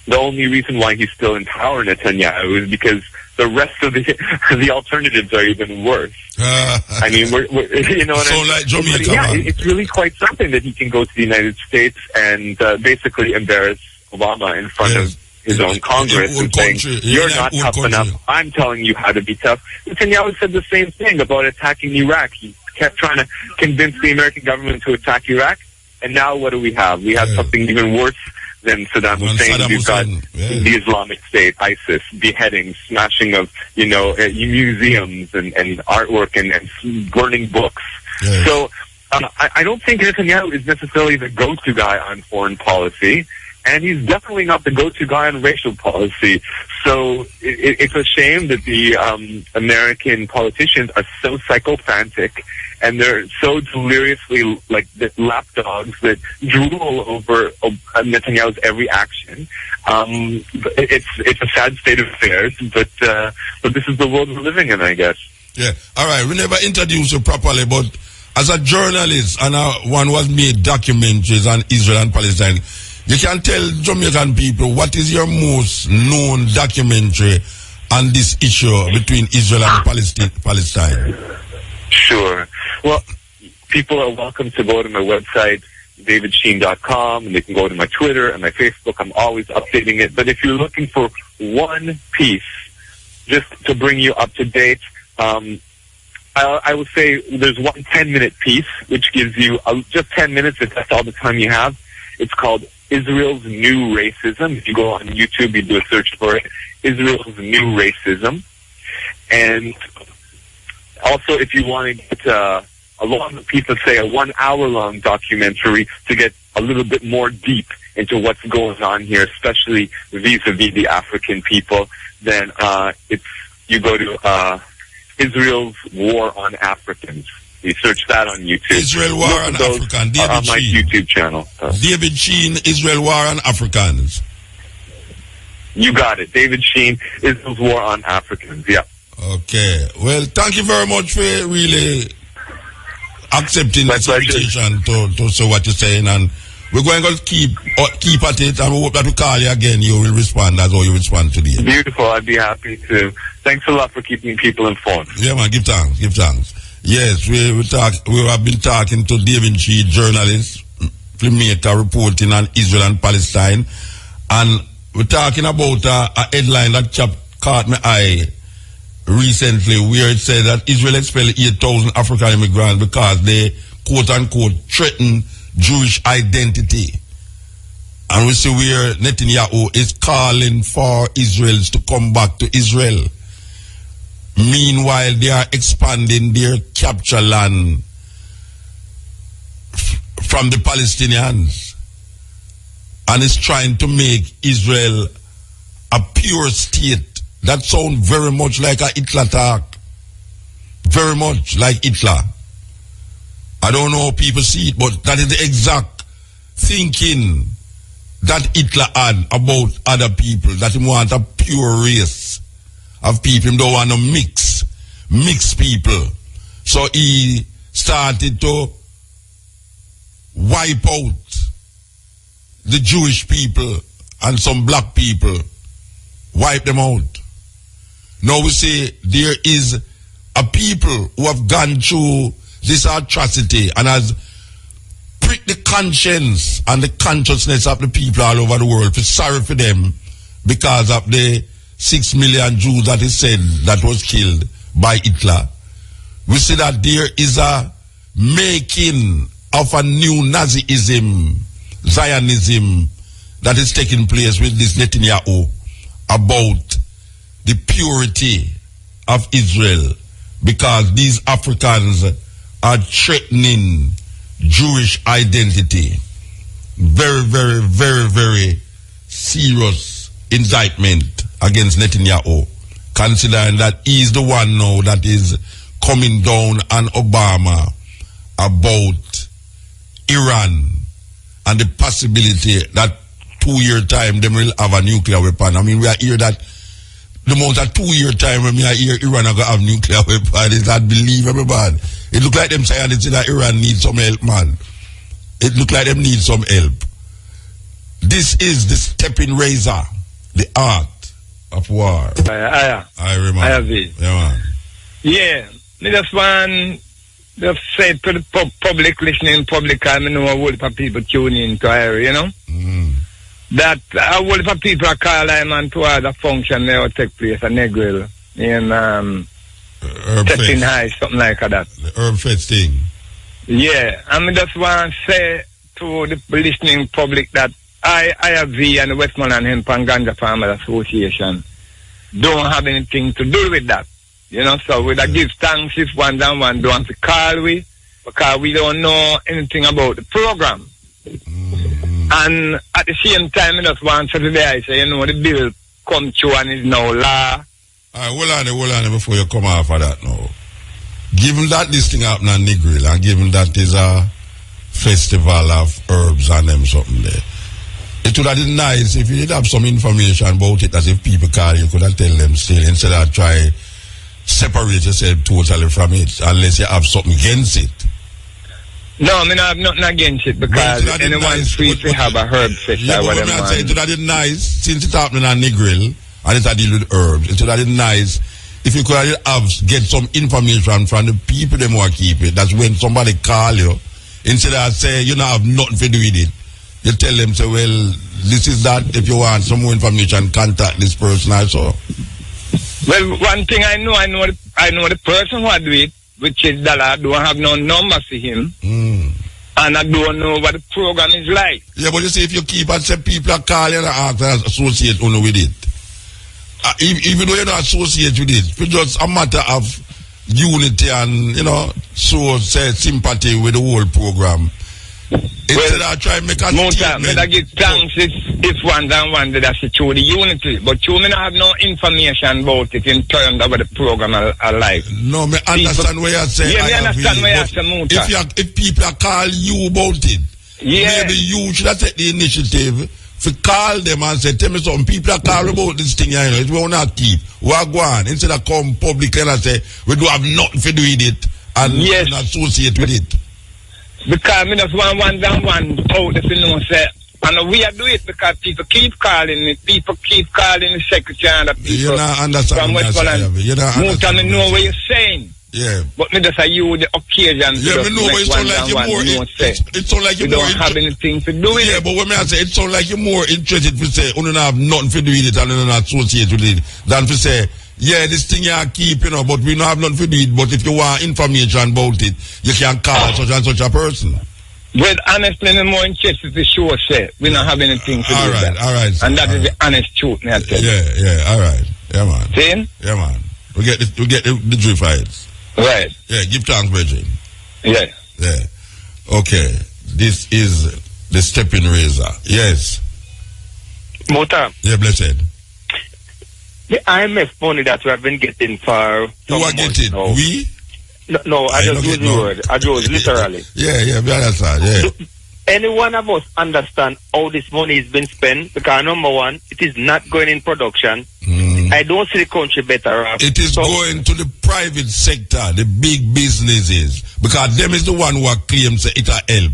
the only reason why he's still in power, Netanyahu, is because the rest of the alternatives are even worse. I mean, we're you know what so I mean? like Jamaica, yeah, it's really quite something that he can go to the United States and basically embarrass Obama in front of his own Congress and saying, you're not tough enough. I'm telling you how to be tough. Netanyahu said the same thing about attacking Iraq. He kept trying to convince the American government to attack Iraq. And now what do we have? We have something even worse than Saddam Hussein. We've got the Islamic State, ISIS, beheadings, smashing of, museums and artwork and burning books. Yes. So I don't think Netanyahu is necessarily the go-to guy on foreign policy, and he's definitely not the go-to guy on racial policy. So it's a shame that the American politicians are so sycophantic, and they're so deliriously like lapdogs that drool over Netanyahu's every action. It's a sad state of affairs, but this is the world we're living in, I guess. Yeah. All right. We never introduced you properly, but as a journalist and one who has made documentaries on Israel and Palestine, you can tell Jamaican people what is your most known documentary on this issue between Israel and Palestine. Sure. Well, people are welcome to go to my website, davidsheen.com, and they can go to my Twitter and my Facebook. I'm always updating it. But if you're looking for one piece, just to bring you up to date, I would say there's one 10-minute piece, which gives you just 10 minutes if that's all the time you have. It's called Israel's New Racism. If you go on YouTube, you do a search for it, Israel's New Racism. And also, if you want to get a long piece, let's say a 1 hour long documentary to get a little bit more deep into what's going on here, especially vis-a-vis the African people, then you go to Israel's War on Africans. You search that on YouTube. Israel War on Africans. David on my Sheen. YouTube channel. David Sheen, Israel War on Africans. You got it. David Sheen, Israel's War on Africans. Yeah. Okay. Well, thank you very much for really accepting this invitation to say what you're saying, and we're going to keep at it, and we hope that we call you again. You will respond as how you respond today. Beautiful. I'd be happy to. Thanks a lot for keeping people informed. Yeah, man. Give thanks. Yes, we have been talking to David Chi, journalist, filmmaker, reporting on Israel and Palestine, and we're talking about a headline that caught my eye recently, where it said that Israel expelled 8,000 African immigrants because they, quote unquote, threaten Jewish identity. And we see where Netanyahu is calling for Israelis to come back to Israel. Meanwhile, they are expanding their capture land from the Palestinians. And is trying to make Israel a pure state. That sounds very much like a Hitler talk. Very much like Hitler. I don't know how people see it, but that is the exact thinking that Hitler had about other people, that he want a pure race of people. He don't want to mix people. So he started to wipe out the Jewish people and some black people. Wipe them out. Now we say there is a people who have gone through this atrocity and has pricked the conscience and the consciousness of the people all over the world. Feel sorry for them because of the 6 million Jews that is said that was killed by Hitler. We see that there is a making of a new Nazism, Zionism, that is taking place with this Netanyahu about the purity of Israel, because these Africans are threatening Jewish identity. Very, very, very, very serious indictment against Netanyahu, considering that he is the one now that is coming down on Obama about Iran and the possibility that 2-year time they will have a nuclear weapon. I mean, we are here that the amount of 2-year time when we are here, Iran are going to have nuclear weapon. Is that believable, man? It look like them saying that Iran needs some help, man. It look like them need some help. This is the stepping razor, the art of war. I remember. I have it. Yeah, man. Yeah, me just want to say to the public listening, public, I know a whole lot of people tune in to her, you know? That a whole lot of people are calling and to other function that will take place at Negril in Setting High, something like that. The Herb Fest thing. Yeah, I mean, just want to say to the listening public that IFV and the Westmoreland Hemp and Ganja Farmers Association don't have anything to do with that. You know, so we give thanks if one and one don't to call we, because we don't know anything about the program. And at the same time, I just want to say, I say, you know, the bill come through and is now law. Hold on before you come off of that now. Given that this thing happened on Negril, and given that there's a festival of herbs and them something there, it would have been nice if you did have some information about it, as if people call you, could have tell them still, instead of try separate yourself totally from it, unless you have something against it. No, I mean, I have nothing against it, because anyone's free to have a herb fest. Yeah, but when I say it would have been nice, since it's happening on Negril, and it's a deal with herbs, it would have been nice if you could have get some information from the people they want to keep it. That's when somebody call you, instead of say, you don't have nothing to do with it, you tell them, say, well, this is that, if you want some more information, contact this person also. Well, one thing I know the person who do it, which is that I don't have no number for him, and I don't know what the program is like. Yeah, but you see, if you keep and say people are calling and ask and associate only with it, even though you're not associate with it, it's just a matter of unity and, you know, so say sympathy with the whole program. Instead of trying to make a statement. I give thanks if one and one that should show the unity, but you may not have no information about it in terms of what the program are like. No, I understand what you're saying. Yeah, I understand what you're saying. If people are calling you about it, maybe you should have taken the initiative to call them and say, tell me something, people are calling about this thing, you know, it will not keep. We are going, instead of come public and say, we don't have nothing to do with it, and not associate with it. Because me just want one out if you know say. And we are doing it because people keep calling me, people keep calling the secretary and the people. You don't understand from Westmoreland. You don't understand. Me know what you're saying. Yeah. But me just say you the occasion. Yeah, me know, but it sound like you're more. It sound like you're more. You don't have anything to do with it. Yeah, but when me I say, it sound like you're more interested to say, you don't have nothing to do with it and you don't associate with it, than to say, yeah, this thing you keep, you know, but we don't have nothing to do with it. But if you want information about it, you can call such and such a person. Well, honestly, I'm more interested to show say we don't have anything to do with that. All right. And that is the honest truth, me I tell you. Yeah, all right. Yeah, man. See? Yeah, man. We get the drift fights. Right. Yeah, give thanks, Bridget. Yeah. Yeah. Okay. This is the stepping razor. Yes. Mota, Yeah, blessed. the IMF money that we have been getting for Who are getting? now. We? No, I just use the word. I just literally. Yeah, we understand. Yeah. Any one of us understand how this money is being spent? Because number one, it is not going in production. I don't see the country better off. It is going to the private sector, the big businesses, because them is the one who are claims it will help.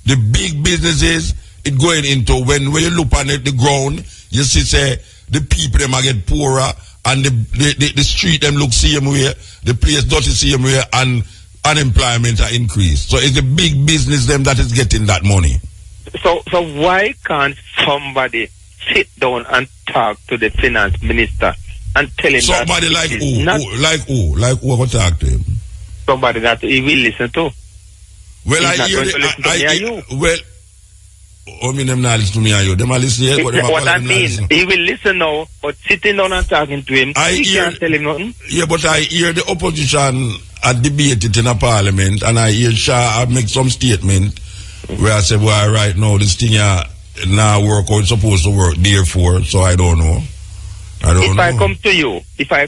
The big businesses, it going into when you look on the ground, you see say the people them are get poorer and the street them look same way, the place dirty same way, and unemployment are increased. So it's the big business them that is getting that money. So why can't somebody sit down and talk to the finance minister and tell him somebody that like who? Like who will talk to him? Somebody that he will listen to. Well, I mean them not listen to me and you. Them are listening. What I mean, he will listen now, but sitting down and talking to him, he can't tell him nothing. Yeah, but I hear the opposition debate it in a parliament, and I hear Shah make some statement where I say, well, right now this thing now work how it's supposed to work, therefore, so I don't know. If I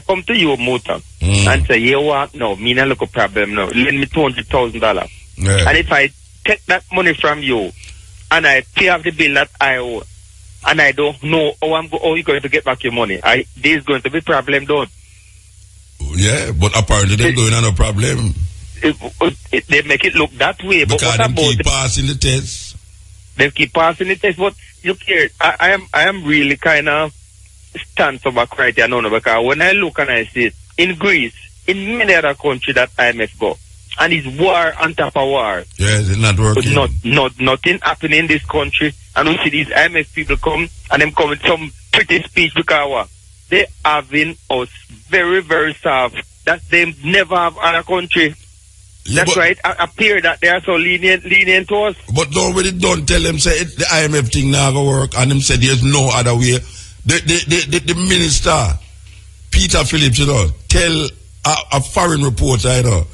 come to you, Mota, and say, you what? No, me not look a problem now. Lend me $200,000. Yeah. And if I take that money from you, and I pay off the bill that I owe, and I don't know how you're going to get back your money, there's going to be problem, don't? Yeah, but apparently they're going on a problem. They make it look that way. Because but they keep passing the test. They keep passing the test, but look here, I am really kind of stand for back right here now, because when I look and I see it, in Greece, in many other countries that IMF go, and it's war on top of war. Yes, it's not working. But nothing happening in this country, and we see these IMF people come, and them come with some pretty speech, because they having us very, very soft, that they never have other country. Yeah, that's right. Appear that they are so lenient to us. But don't tell them say the IMF thing now go work, and them say there's no other way. The minister Peter Phillips, you know, tell a foreign reporter, you know,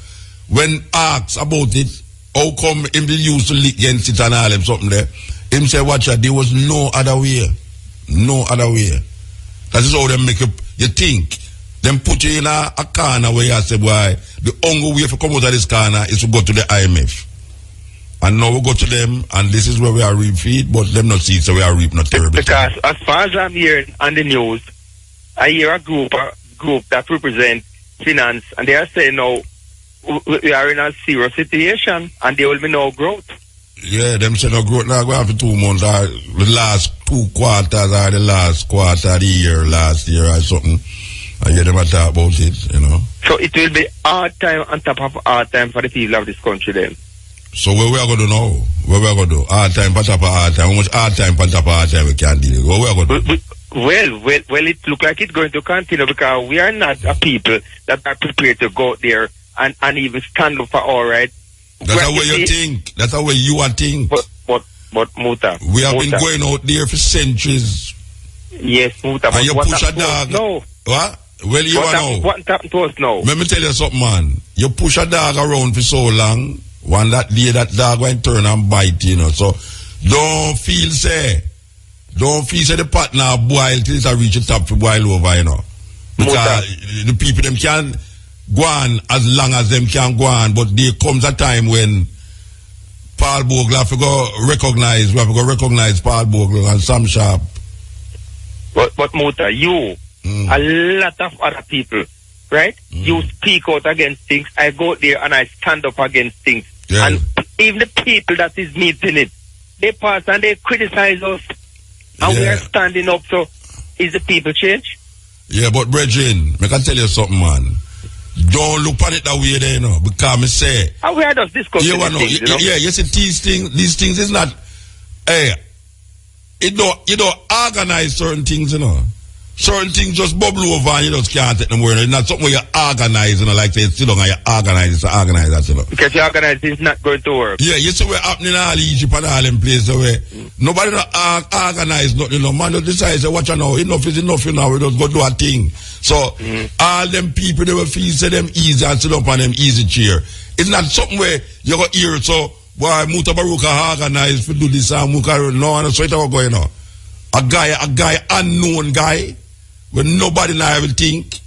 when asked about it, how come him be used to leak against it and all them something there, him say, watch out, there was no other way. No other way. That is how they make you think. Them put you in a corner where you say, boy, the only way to come out of this corner is to go to the IMF. And now we go to them, and this is where we are reap feed, but them not see, so we are reap not terrible. Because as far as I'm hearing on the news, I hear a group that represent finance, and they are saying now we are in a serious situation, and there will be no growth. Yeah, them say no growth now go after 2 months, or the last 2 quarters, or the last quarter of the year, last year, or something. I hear them talk about it, you know. So it will be hard time on top of hard time for the people of this country then. So what we are going to do now? What we are going to do? Hard time, on top of hard time. How much hard time, on top of hard time we can deal with? What we are going to do? Well, it looks like it's going to continue, because we are not a people that are prepared to go there and even stand up for our right. That's how you think. That's how you are think. But Muta. We have been going out there for centuries. Yes, Muta. And you push a dog. No. What? Well, you know. What happened to us now? Let me tell you something, man. You push a dog around for so long, one that day that dog will turn and bite, you know. So don't feel say the pot now boil till it reach the top to boil over, you know. Because the people them can go on as long as them can go on, but there comes a time when Paul Bogle have to go recognize Paul Bogle and Sam Sharp. But Muta, you, a lot of other people, right? You speak out against things. I go there and I stand up against things. Yeah. And even the people that is meeting it, they pass and they criticize us. And we are standing up, so is the people change? Yeah, but brethren, I can tell you something, man. Don't look at it that way there, you know, because me say... And we are just discussing things, you know? Yeah, you see, these things is not... Hey, you don't organize certain things, you know. Certain things just bubble over and you just can't take them away. It's not something where you organize, you know, like say, sit down and you organize that, you know. Because you organize, it's not going to work. Yeah, you see what's happening in all Egypt and all them places where nobody don't organize nothing, you know. Man just decide, say, watch out now, enough is enough, you know, we just go do a thing. So, all them people, they will feel, say them easy and sit up on them easy chair. It's not something where you go hear, so, why Mutabaruka organize to do this and no, and so it's all going on. A guy, unknown guy, when nobody now will think,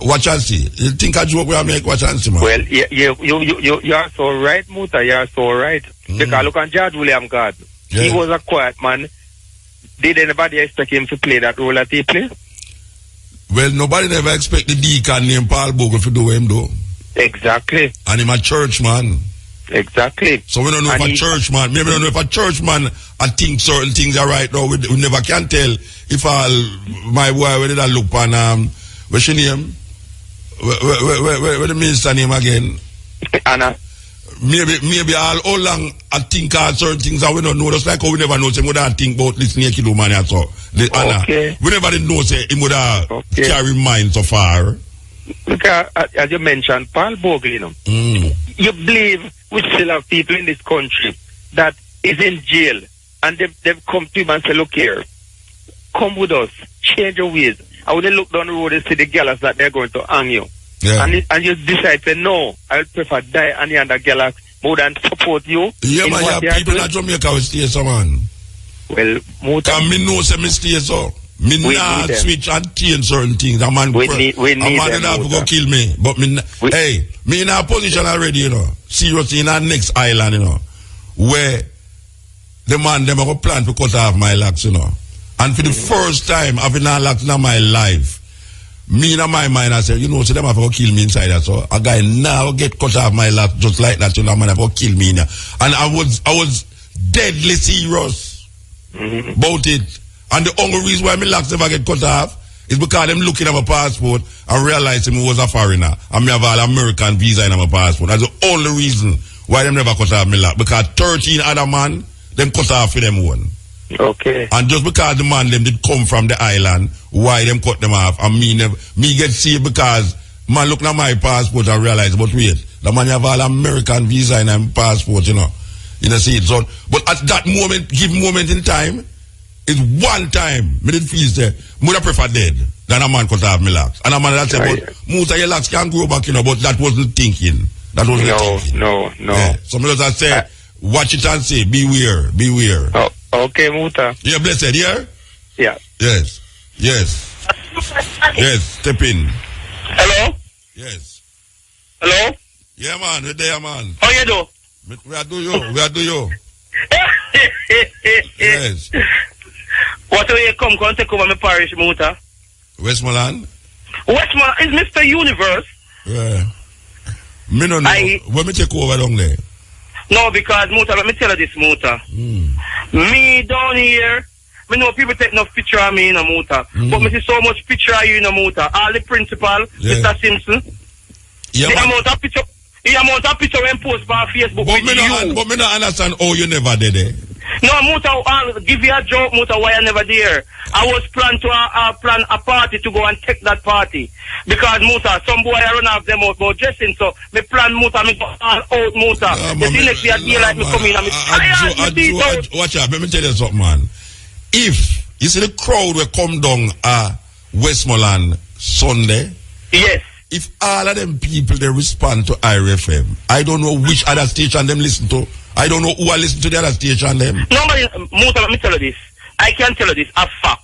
watch and see. You think a joke will make, watch and see, man. Well, you are so right, Muta, you are so right. Because look at George William God. Yeah. He was a quiet man. Did anybody expect him to play that role that he played? Well, nobody never expect the deacon named Paul Bogle to do what him do. Exactly. And him a church man. Exactly. So we don't know if a church man, maybe we don't know if a church man I think certain things are right now. We never can tell if my boy, where did I look on, what's she name? Where the minister name again? Anna. Maybe all long I think certain things that we don't know. Just like how we never know, say, we don't think about this naked woman and so. Okay. We never know, say, he would carry mind so far. Because, as you mentioned, Paul Bogle, you know, you believe we still have people in this country that is in jail and they've come to him and say, look here, come with us, change your ways. And when they look down the road, they see the gallows that they're going to hang you. Yeah. And you decide to no, I would prefer die and the other gallows more than support you. Yeah, man, you have people in Jamaica will stay so, man. Well, and me know say me stay so. Me not switch and change certain things. A man we need have to go kill me. But me in a position already, you know. Seriously, in our next island, you know, where the man them go plan to cut off my locks, you know. And for the first time having a locks in my life, me in my mind I said, you know, so them have to go kill me inside that. So a guy now get cut off my locks just like that, you know, man have to kill me now. And I was deadly serious about it. And the only reason why my locks never get cut off is because them looking at my passport and realizing I was a foreigner and me have all American visa in my passport. That's the only reason why them never cut off my lock. Because 13 other man, them cut off for them one. Okay. And just because the man them did come from the island, why them cut them off? And me get saved because man look at my passport and realize, but wait, the man have all American visa in my passport, you know. You know, see it. So, but at that moment, give moment in time, it's one time, me did feel say, would I prefer dead than a man cut off my locks. And a man that said, but most of your locks can't grow back, you know, but that wasn't thinking. That wasn't thinking. No. Yeah. Some of us say, watch it and say, beware. Oh, okay, Muta. Yeah, blessed, yeah? Yeah. Yes. Yes, step in. Hello? Yes. Hello? Yeah, man, we're there, man. How you do? We are do you. Yes. What will you come take over my parish, Muta? Westmoreland? Westmoreland is Mr. Universe. Yeah. Me no know. When me take over down there? No, because, Muta, let me tell you this, Muta. Me down here, me know people take enough picture of me in a Muta. But me see so much picture of you in a Muta. All the principal, Mr. Simpson. Yeah, the amount of picture when post by Facebook but me not understand how you never did it. No, Muta, I'll give you a joke, Muta, why I never there. I was planning to plan a party to go and take that party. Because, Muta, some boy I run off them out about dressing, so me plan, Muta, me go all out, Muta. You see next year, daylight, me come in and me watch out, let me tell you something, man. If, you see the crowd will come down Westmoreland Sunday. Yes. If all of them people, they respond to IRFM, I don't know which other station them listen to. I don't know who I listen to the other station them. Nobody, Muta, let me tell you this. I can tell you this, a fact.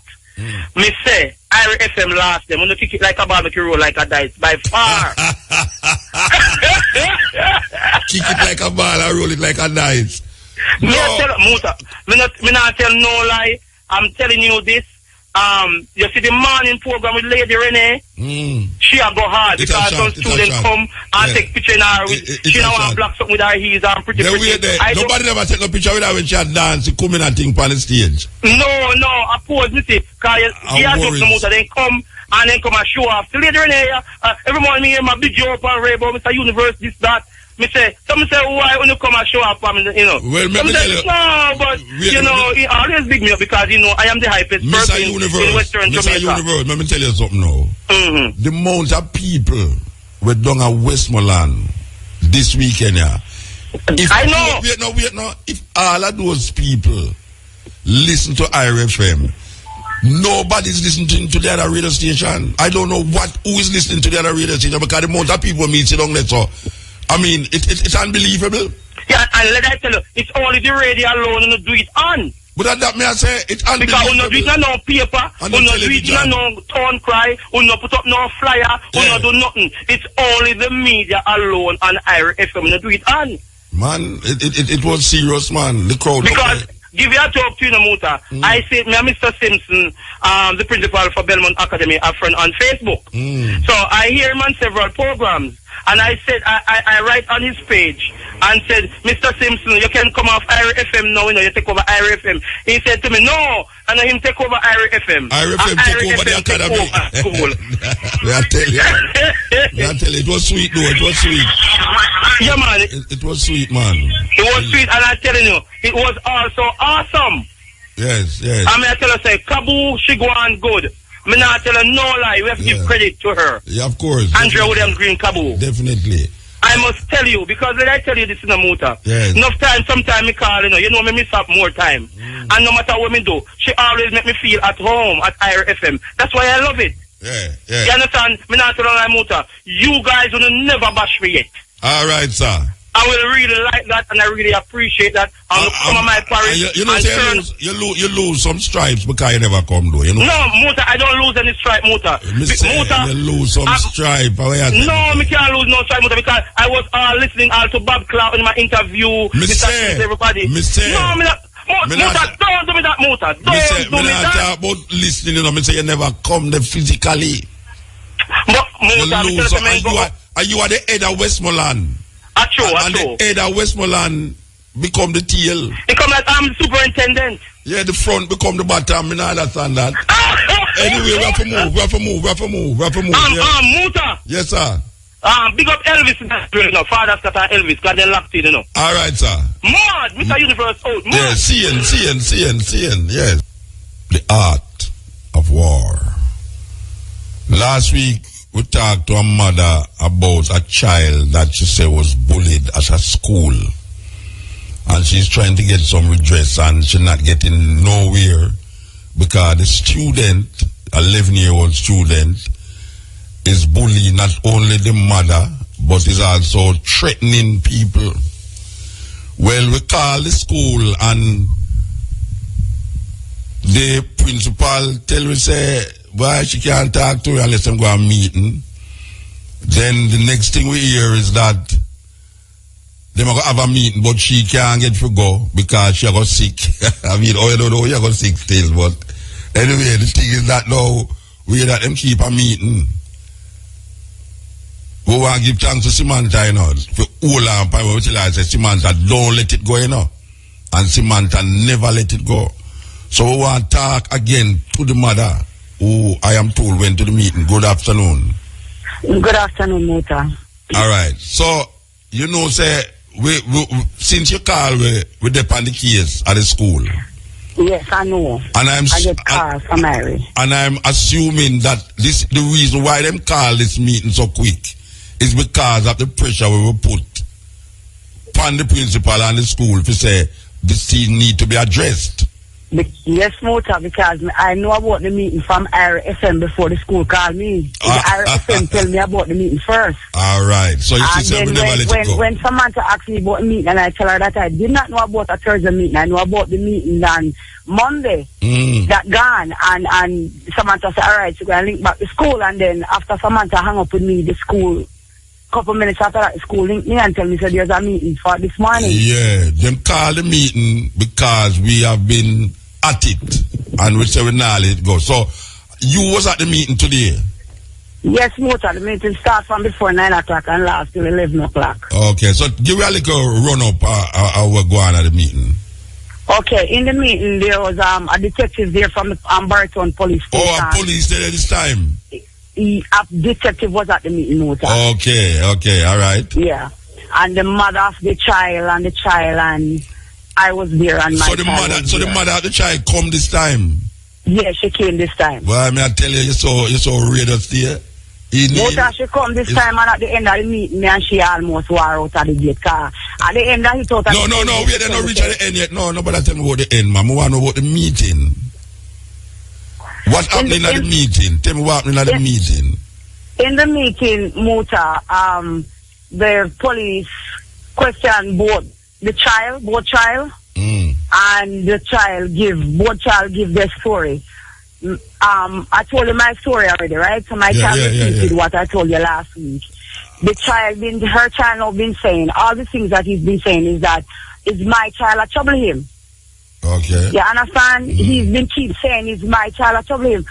Me say, IRFM last them, when you kick it like a barbecue roll, like a dice, by far. Kick it like a ball and roll it like a dice. Me not tell, Muta, me not tell no lie. I'm telling you this. you see the morning program with Lady Renee, she a go hard because some students come and take picture in her with, she don't want to block something with her heels and pretty. Nobody never take no picture with her when she had dance, she come in and think on the stage. No, I pose me see, because she has up the motor, then come and show off. The Lady Renee, every morning me hear my big joke and rave about Mr. Universe, this, that. Some say, why when you come and show up, you know? Well, some say, no, but, you know, he always big me up because, you know, I am the hypest person in Western Jamaica. Mr. Universe, let me tell you something now. The amount of people were down at Westmoreland this weekend, yeah. I know. Wait, no. If all of those people listen to IRFM, nobody's listening to the other radio station. I don't know who is listening to the other radio station because the amount of people meet sit down there, so I mean, it's unbelievable. Yeah, and let I tell you, it's only the radio alone and do it on. But that may I say, it's unbelievable. Because we not do it no paper, we not do it no town cry, we not put up no flyer, we not do nothing. It's only the media alone and IRFM not do it on. Man, it was serious, man. The crowd. Because give you a talk to you, Muta. I said, me and Mr. Simpson, the principal for Belmont Academy, a friend on Facebook. So I hear him on several programs. And I said, I write on his page and said, Mr. Simpson, you can come off IRFM now, you know, you take over IRFM. He said to me, no, and him take over IRFM. IRFM take over the academy. May I tell you, it was sweet though, it was sweet. Yeah, man. It was sweet, man. It was sweet, and I'm telling you, it was also awesome. Yes. I mean, I tell her, say, Kabu, she go on good. Me not tell her no lie. We have to give credit to her. Yeah, of course. Andrea Williams Green Kabu. Definitely. I must tell you, because when I tell you this in a motor, yes. Enough time, sometimes me call, you know, me miss up more time. And no matter what me do, she always make me feel at home at IRFM. That's why I love it. Yeah. You understand? Me not tell her motor. You guys will never bash me yet. All right, sir. I will really like that, and I really appreciate that. Come on my parish. You know, you lose some stripes because you never come, though. You know? No, Muta, I don't lose any stripe, Muta. Muta, you lose some stripe. No, me can't lose no stripe, Muta, because I was listening to Bob Cloud in my interview. Everybody. No, me not. Muta, don't do me that, Muta. Don't do me that. Talk about listening, you know, me say you never come there physically. But, Muta, you are the head of Westmoreland. True. The head of Westmoreland become the tail. Become like I'm the superintendent. Yeah, the front become the bottom. I don't understand that. Anyway, we have to move. Muta. Yes, sir. Big up Elvis, you know, Father Scott and Elvis, because they're locked in, you know. All right, sir. Mad, Mr. Universe out. Yeah, seeing, yes. The art of war. Last week, we talked to a mother about a child that she said was bullied at her school. And she's trying to get some redress and she's not getting nowhere because the student, 11-year-old student, is bullying not only the mother, but is also threatening people. Well, we call the school and the principal tell me, say, why she can't talk to her unless I'm going to a meeting. Then the next thing we hear is that they might have a meeting, but she can't get to go because she got sick. I mean, I don't know, she got sick still, but anyway, the thing is that now we hear that them keep a meeting. We want to give thanks to Samantha, you know, for all our time. We tell her, say, Samantha, don't let it go, you know. And Samantha never let it go. So we want to talk again to the mother, who I am told went to the meeting. Good afternoon. Good afternoon, Muta. All right. So, you know, say, we since you call, we depend the case at the school. Yes, I know. And I get calls from Mary. And I'm assuming that the reason why them call this meeting so quick is because of the pressure we will put upon the principal and the school to say this thing need to be addressed. Yes, Muta, because I know about the meeting from RFM before the school called me. The RFM tell me about the meeting first. All right. So you said we never let it go. When Samantha asked me about the meeting, and I tell her that I did not know about a Thursday meeting, I know about the meeting on Monday that gone, and Samantha said, all right, so we're going to link back to school, and then after Samantha hung up with me, the school, couple minutes after that, the school linked me and tell me, said there's a meeting for this morning. Yeah, them call the meeting because we have been at it, and we say we now let it go. So, you was at the meeting today? Yes, Muta. The meeting started from before 9 o'clock and last till 11 o'clock. Okay, so give me a little run up how we're going at the meeting. Okay, in the meeting there was a detective there from the Barton police station. Oh, a police there this time? A detective was at the meeting, Muta. Okay, all right. Yeah, and the mother of the child and I was there and my the mother of the child come this time? Yeah, she came this time. Well, I mean, I tell you, you saw radius there. Muta, she come this time, and at the end of the meeting, me and she almost wore out at the gate car. At the end, he thought... No, we didn't reach at the end yet. No, nobody tell me about the end, man. I want to know about the meeting. What's happening at the meeting? Tell me what happening at the meeting. In the meeting, Muta, the police questioned both child, and both child give their story. I told you my story already, right? So my child repeated what I told you last week. Her child now been saying, all the things that he's been saying is that, is my child a trouble him? Okay. You understand? He's been keep saying, is my child a trouble him?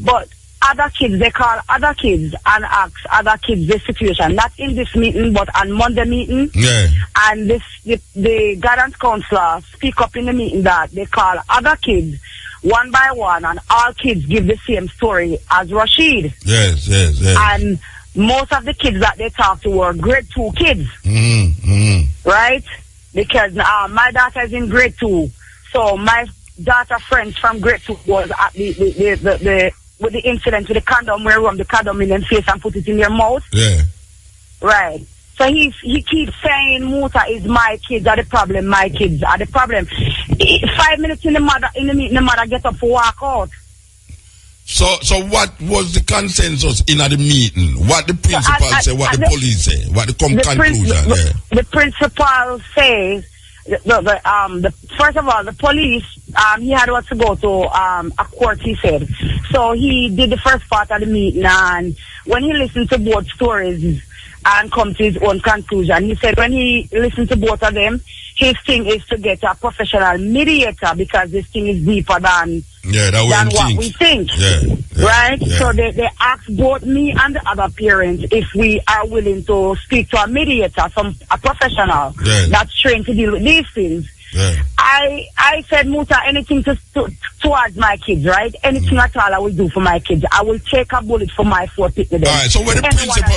But other kids, they call other kids and ask other kids this situation. Not in this meeting, but on Monday meeting. Yeah. And the guidance counselor speak up in the meeting that they call other kids one by one, and all kids give the same story as Rashid. Yes. And most of the kids that they talk to were grade 2 kids. Right? Because my daughter is in grade 2. So my daughter friends from grade 2 was at with the incident with the condom, where rub the condom in their face and put it in their mouth. Yeah. Right. So he keeps saying Muta is my kids are the problem, my kids are the problem. 5 minutes in the meeting, the mother get up to walk out. So what was the consensus in the meeting? What the principal say, what the police say, what the conclusion? The principal says first of all, the police, he had what to go to a court, he said. So he did the first part of the meeting, and when he listened to both stories and come to his own conclusion, he said when he listened to both of them, his thing is to get a professional mediator, because this thing is deeper than what we think. Right? Yeah. So they asked both me and the other parents if we are willing to speak to a mediator, a professional that's trained to deal with these things. Yeah. I said, Muta, anything towards my kids, right? Anything at all I will do for my kids. I will take a bullet for my 4 people. All right, so where the principal?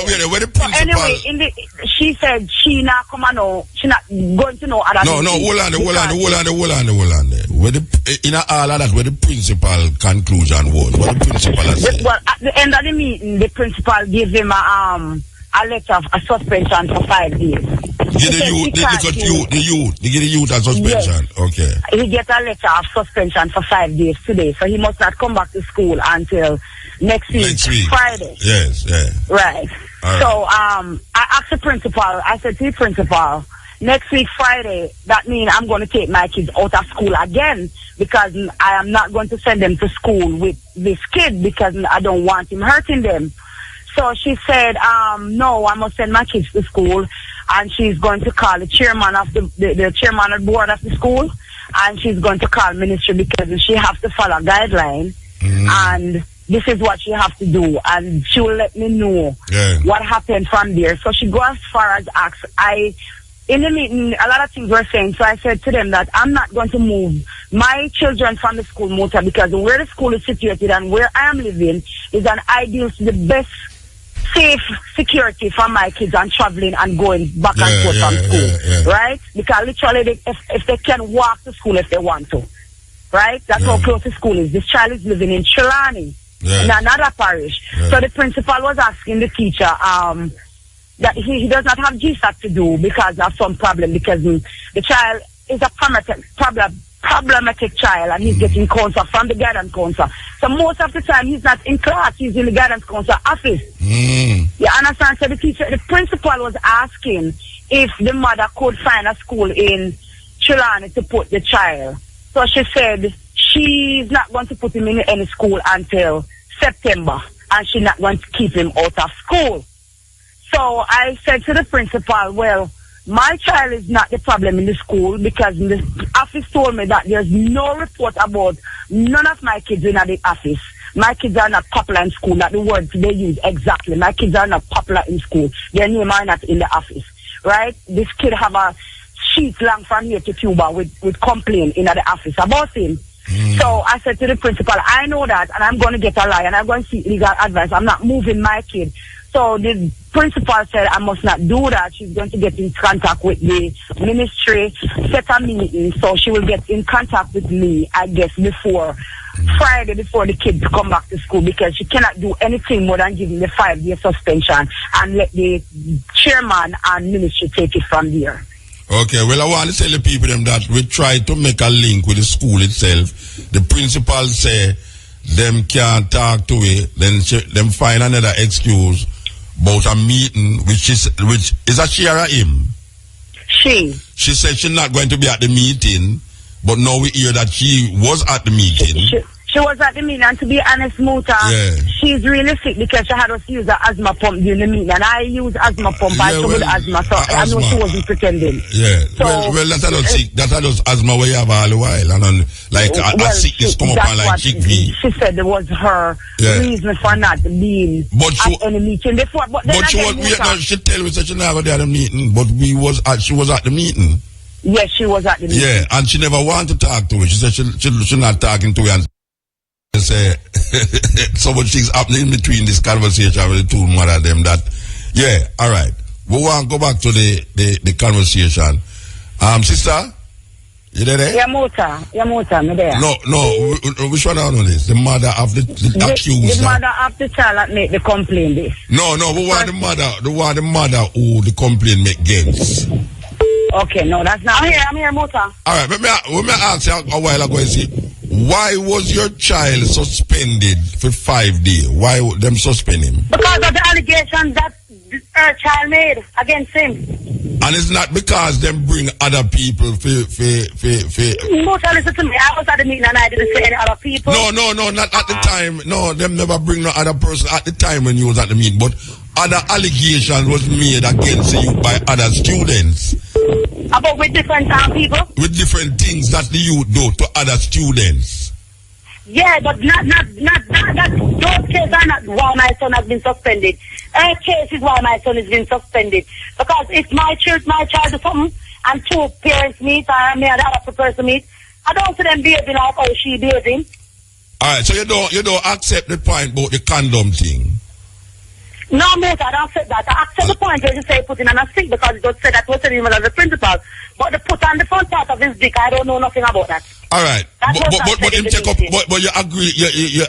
So anyway, she said she not come and know, she not going to know other No, hold on there. Where in all of that, where the principal conclusion was? What the principal has said? Well, at the end of the meeting, the principal gave him a letter of a suspension for 5 days. Give the youth a suspension. Yes. Okay. He get a letter of suspension for 5 days today, so he must not come back to school until next week. Friday. Yes. Right. So I asked the principal. I said to the principal, next week Friday, that means I'm going to take my kids out of school again, because I am not going to send them to school with this kid, because I don't want him hurting them. So she said, no, I must send my kids to school, and she's going to call the chairman of the chairman of the board of the school, and she's going to call ministry, because she has to follow guidelines, and this is what she has to do, and she will let me know what happened from there. So she goes as far as ask. In the meeting, a lot of things were saying, so I said to them that I'm not going to move my children from the school, Muta, because where the school is situated and where I am living is an ideal to the best safe security for my kids and traveling and going back and forth from school, right? Because literally, if they can walk to school if they want to, right? That's how close the school is. This child is living in Trelawney, in another parish. So the principal was asking the teacher that he does not have GSAT to do because of some problem, because the child is a problematic child, and he's getting counsel from the guidance counselor. So most of the time he's not in class, he's in the guidance counselor office. You understand? So the principal was asking if the mother could find a school in Trelawney to put the child. So she said she's not going to put him in any school until September, and she's not going to keep him out of school. So I said to the principal, well, my child is not the problem in the school, because office told me that there's no report about none of my kids in the office. My kids are not popular in school. That's the words they use exactly. My kids are not popular in school. Their name are not in the office. Right? This kid have a sheet long from here to Cuba with complaint in the office about him. So I said to the principal, I know that, and I'm going to get a lie, and I'm going to seek legal advice. I'm not moving my kid. So the principal said I must not do that. She's going to get in contact with the ministry, set a meeting, so she will get in contact with me, I guess, before Friday, before the kids come back to school, because she cannot do anything more than giving the 5-day suspension and let the chairman and ministry take it from there. Okay, well, I want to tell the people them that we try to make a link with the school itself. The principal say them can't talk to it, then them find another excuse about a meeting, which is a she or a him? She said she's not going to be at the meeting, but now we hear that she was at the meeting. She was at the meeting, and to be honest, Muta, she's really sick because she had us use an asthma pump during the meeting, and I use asthma pump. I struggle with asthma, so I know she wasn't pretending. Yeah, so, well, that's not sick. That's not asthma where you have all the while, and a sickness come up on like chickpea. She said it was her reason for not being at any meeting before. But she tell me that she never did at the meeting, but she was at the meeting. Yes, she was at the meeting. Yeah, and she never wanted to talk to her. She said she's not talking to her. And say so much things happening in between this conversation with the two mother of them that all right, we want to go back to the conversation. Sister, you there? Yeah, Muta, me there. No, which one are this? The mother of the accused. The mother of the child that make the complaint this. No, we want the mother who the complaint make against. Okay, no, that's not. I'm here, Muta. Alright, let me ask you a while ago, see, why was your child suspended for 5 days? Why them suspend him? Because of the allegations that her child made against him. And it's not because them bring other people for. Muta, listen to me. I was at the meeting and I didn't say any other people. No, not at the time. No, them never bring no other person at the time when you was at the meeting. But other allegations was made against you by other students. About with different people? With different things that the youth do to other students. Yeah, but not those cases are not why my son has been suspended. Her case is why my son has been suspended. Because if my child do something and two parents meet or me and the other person meet, I don't see them behaving like how she behaving. Alright, so you don't accept the point about the condom thing? No, mate, I don't accept that. I accept the point where you say put in on a stick because it does say that was even as a principal. But the put on the front part of his dick, I don't know nothing about that. All right, but him take up. But you agree? You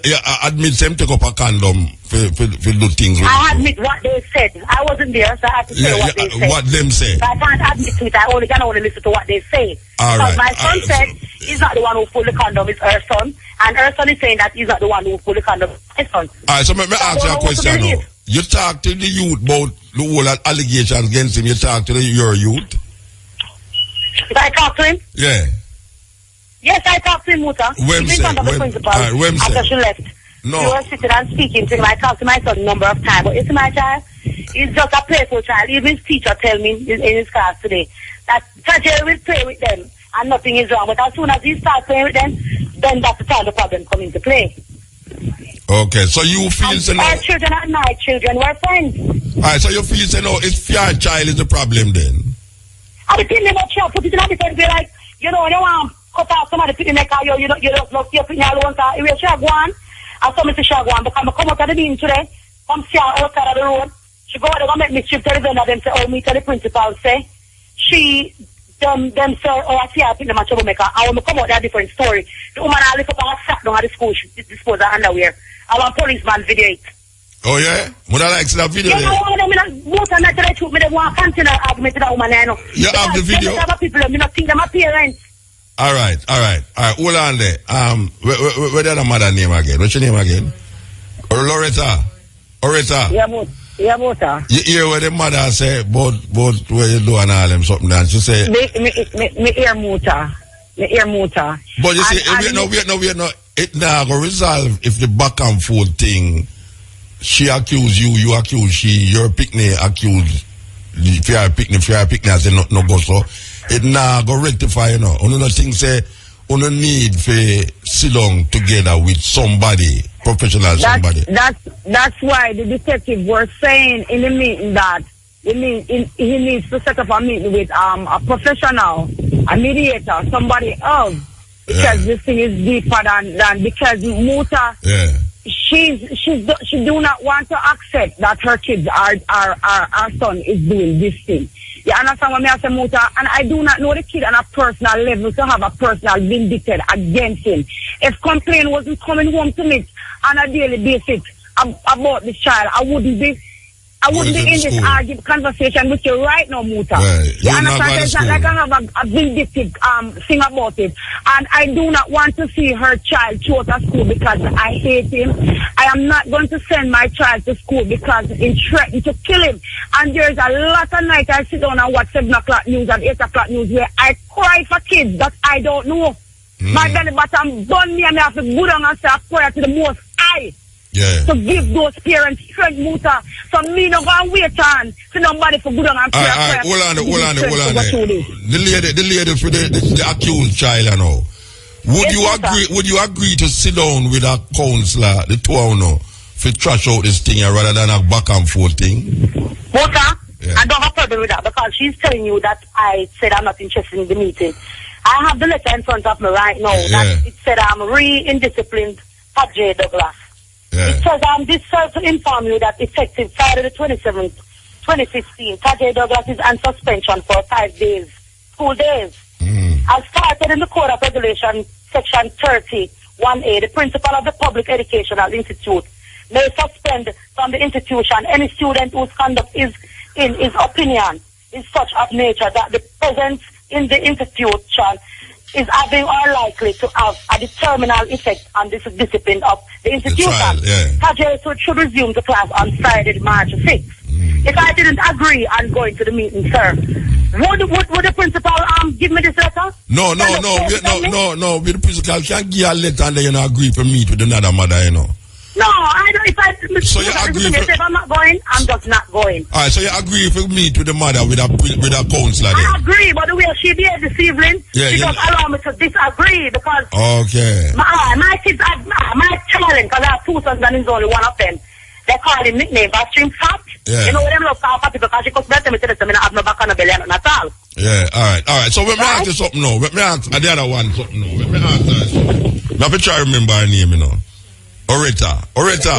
admit him take up a condom for do things. I admit what they said. I wasn't there, so I have to say what they said. What them say? But I can't admit to it. I can only listen to what they say. All because right. my son said he's not the one who pulled the condom. It's her son, and her son is saying that he's not the one who pulled the condom. His son. All right. So let me ask you a question now. You talk to the youth about the whole allegations against him. You talk to your youth. Did I talk to him? Yeah. Yes, I talked to him, Muta. When He's in front of the principal after she left. No. You were sitting and speaking to him. I talked to my son a number of times. But it's my child. He's just a playful child. Even his teacher tell me in his class today that Tajay will play with them and nothing is wrong. But as soon as he starts playing with them, then that's the time the problem comes into play. Okay, so you feel so now... Our children and my children were friends. Alright, so you feel so now it's your child is the problem then? I think they must put it in a different way, like, you know, when you want to cut off somebody put in the car, you just love your putting alone, so if you go on, and somebody say she go on, because I come out of the meeting today, come see her outside of the road, she go out and make mischief to the vendor, them say, oh, me tell the principal, say, them say, oh, I see her put them at troublemaker, and when I come out, they're a different story. The woman I lift up and sat down at the school, she disposed her underwear. I want policeman video it. Oh yeah? Would I like to see that video? Yeah, I want to truth. I want to continue argument with that woman. You have the video? People, I don't think them are parents. All right. Hold on there. What's the other mother name again? What's your name again? Loretta. Yeah, Muta. You hear what the mother say about what you do and all them something that she say? Me hear Muta. But you see, wait, no. It now go resolve if the back and forth thing. She accuse you accuse she, your picnic accuse. If you are picnic, I say no go so. it now go rectify, you know. Uno think say, uno need to sit down together with somebody, professional somebody. That's why the detective was saying in the meeting that he needs to set up a meeting with a professional, a mediator, somebody else. Because this thing is deeper than because Muta, she do not want to accept that her kids our son is doing this thing. You understand what I say, Muta? And I do not know the kid on a personal level to have a personal vindicted against him. If complaint wasn't coming home to me on a daily basis about this child, I wouldn't be in this argument conversation with you right now, Muta. Right. You understand? It's not like I have a vindictive thing about it. And I do not want to see her child through to school because I hate him. I am not going to send my child to school because he threatened to kill him. And there's a lot of nights I sit down and watch 7 o'clock news and 8 o'clock news where I cry for kids that I don't know. My belly button burn me and I have to go down and say a prayer to the Most High. Yeah. To give those parents strength, Muta. So me no go and wait on for nobody for good and prayer. Hold on. The lady for the accused child, you know. Would you agree to sit down with a counselor, the two of you, to trash out this thing rather than a back and forth thing? Muta, I don't have a problem with that because she's telling you that I said I'm not interested in the meeting. I have the letter in front of me right now that it said I'm re-indisciplined for J. Douglas. It says this says to inform you that effective Friday the 27th, 2015, Tajay Douglas is on suspension for 5 days, school days. As stated in the Code of Regulation, Section 30(1)(a), the principal of the Public Educational Institute may suspend from the institution any student whose conduct is, in his opinion, is such of nature that the presence in the institution is having or likely to have a determinal effect on the discipline of the institution. Tajay should resume the class on Friday, March 6th. If I didn't agree on going to the meeting, sir, would the principal give me this letter? No. The principal can't give a letter and then you not agree for meet with another mother, you know. No, I don't. So you agree? If I'm not going, I'm just not going. All right, so you agree for meet with the mother with a counselor? I agree, but the way she did this evening, she just allow me to disagree because my kids, my children, because I have 2 sons and he's only one of them. They call him nickname Stream Fat. You know what them love call Fatty because she comes back to me and I have no back on the belly and at all. Yeah, all right. So let me ask you something now. Let me ask the other one something now. Let me ask her something. Let me try to remember her name, you know. Oretta.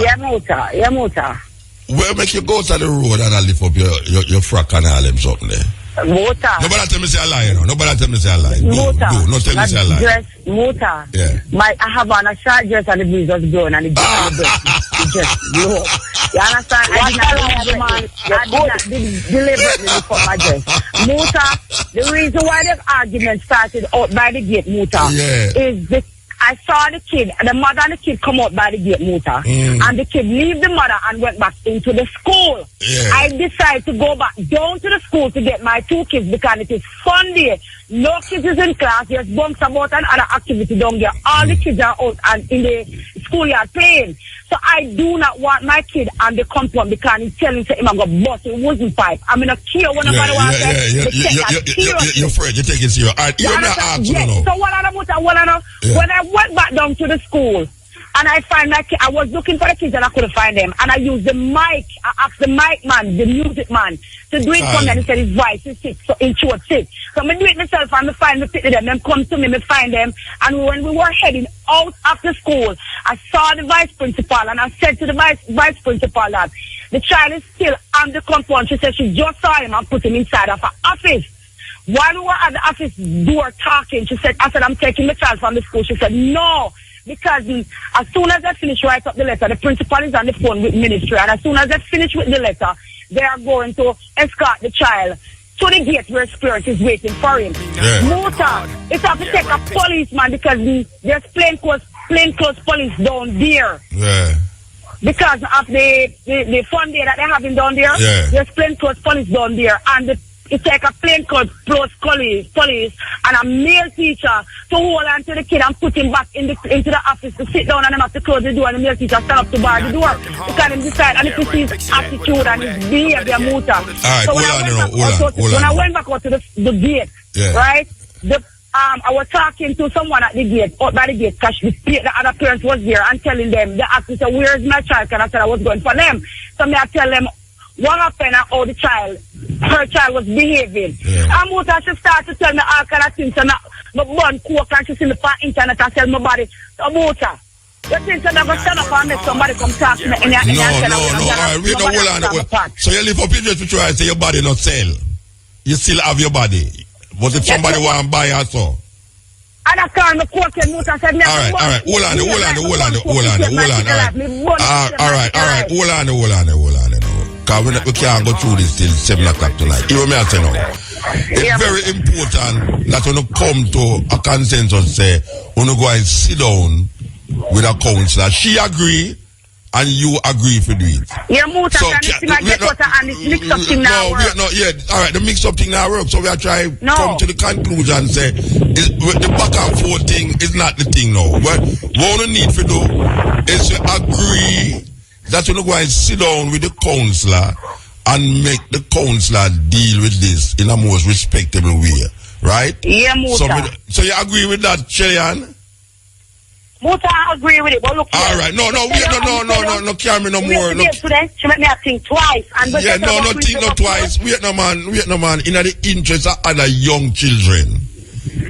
Yeah, Muta. Where make you go to the road and I lift up your frack and all them something there? Muta. Nobody tell me say a lie, you know. Nobody tell me say a lie. Muta. No, tell me say a lie. Dress, Muta. Yeah. I have on a short dress and the breeze was blowing and the dress blow. You understand? I did not deliberately for my dress. Muta, the reason why this argument started out by the gate, Muta, is this. I saw the kid, the mother and the kid come out by the gate, Muta, and the kid leave the mother and went back into the school. I decided to go back down to the school to get my 2 kids because it is Sunday. No kids is in class. There's bumps about and other activity down there. All the kids are out and in the schoolyard playing. So I do not want my kid on the compound because he's telling him I'm going to bust a wooden pipe. I'm going to kill one of my ones. You're afraid you take it serious. All right, you're not asking. So what when I went back down to the school and I find my kid, I was looking for the kids and I couldn't find them. And I used the mic. I asked the mic man, the music man, to do it for me. And he said his voice is sick, so in short sick. So I do it myself and I find them. Them come to me, I find them. And when we were heading out after school, I saw the vice principal and I said to the vice principal that the child is still on the compound. She said she just saw him and put him inside of her office. While we were at the office door talking, I said, I'm taking the child from the school. She said, no. Because as soon as I finish write up the letter, the principal is on the phone with ministry, and as soon as I finish with the letter, they are going to escort the child to the gate where spirit is waiting for him. Muta, it's have to take a policeman because there's plainclothes police down there. Because of the fun day that they're having down there, there's plainclothes police down there, and it take a plainclothes police and a male teacher to hold on to the kid and put him back into the office to sit down and them have to close the door and the male teacher stand up to bar the door because him decide and if you see his attitude and his behavior, Muta. Alright, so when I went back out to the gate right? I was talking to someone at the gate, out by the gate, because the other parents was there and telling them, they asked me, so where's my child? And I said I was going for them. So I tell them what happened and how her child was behaving. And Muta, she started to tell me all kind of things, and my bun coke and she see me on internet and tell my body, so Muta, you think that I'm going to stand up and make somebody come talk to me? No, all right, wait, no, hold on. So you live up in the try say your body not sell. You still have your body. But if somebody want to buy or so. And I called the court and Muta said, all right, hold on. Because we can't go through this till 7 o'clock tonight. You know what I say now? It's very important that when you come to a consensus, say, when you go and sit down with a counselor, she agree and you agree for do it. Yeah, Muta, so, and this mix-up thing now work. All right, the mix-up thing now work. So we are trying to come to the conclusion, say, the back and forth thing is not the thing now. But what we need to do is to agree that we go and sit down with the counselor and make the counselor deal with this in a most respectable way. Right? Yeah, Muta. So you agree with that, Chilian? Muta, I agree with it, but look. All right, no, carry me no more. Today, she make me think twice. And think no twice. Wait no man. In the interest of other young children,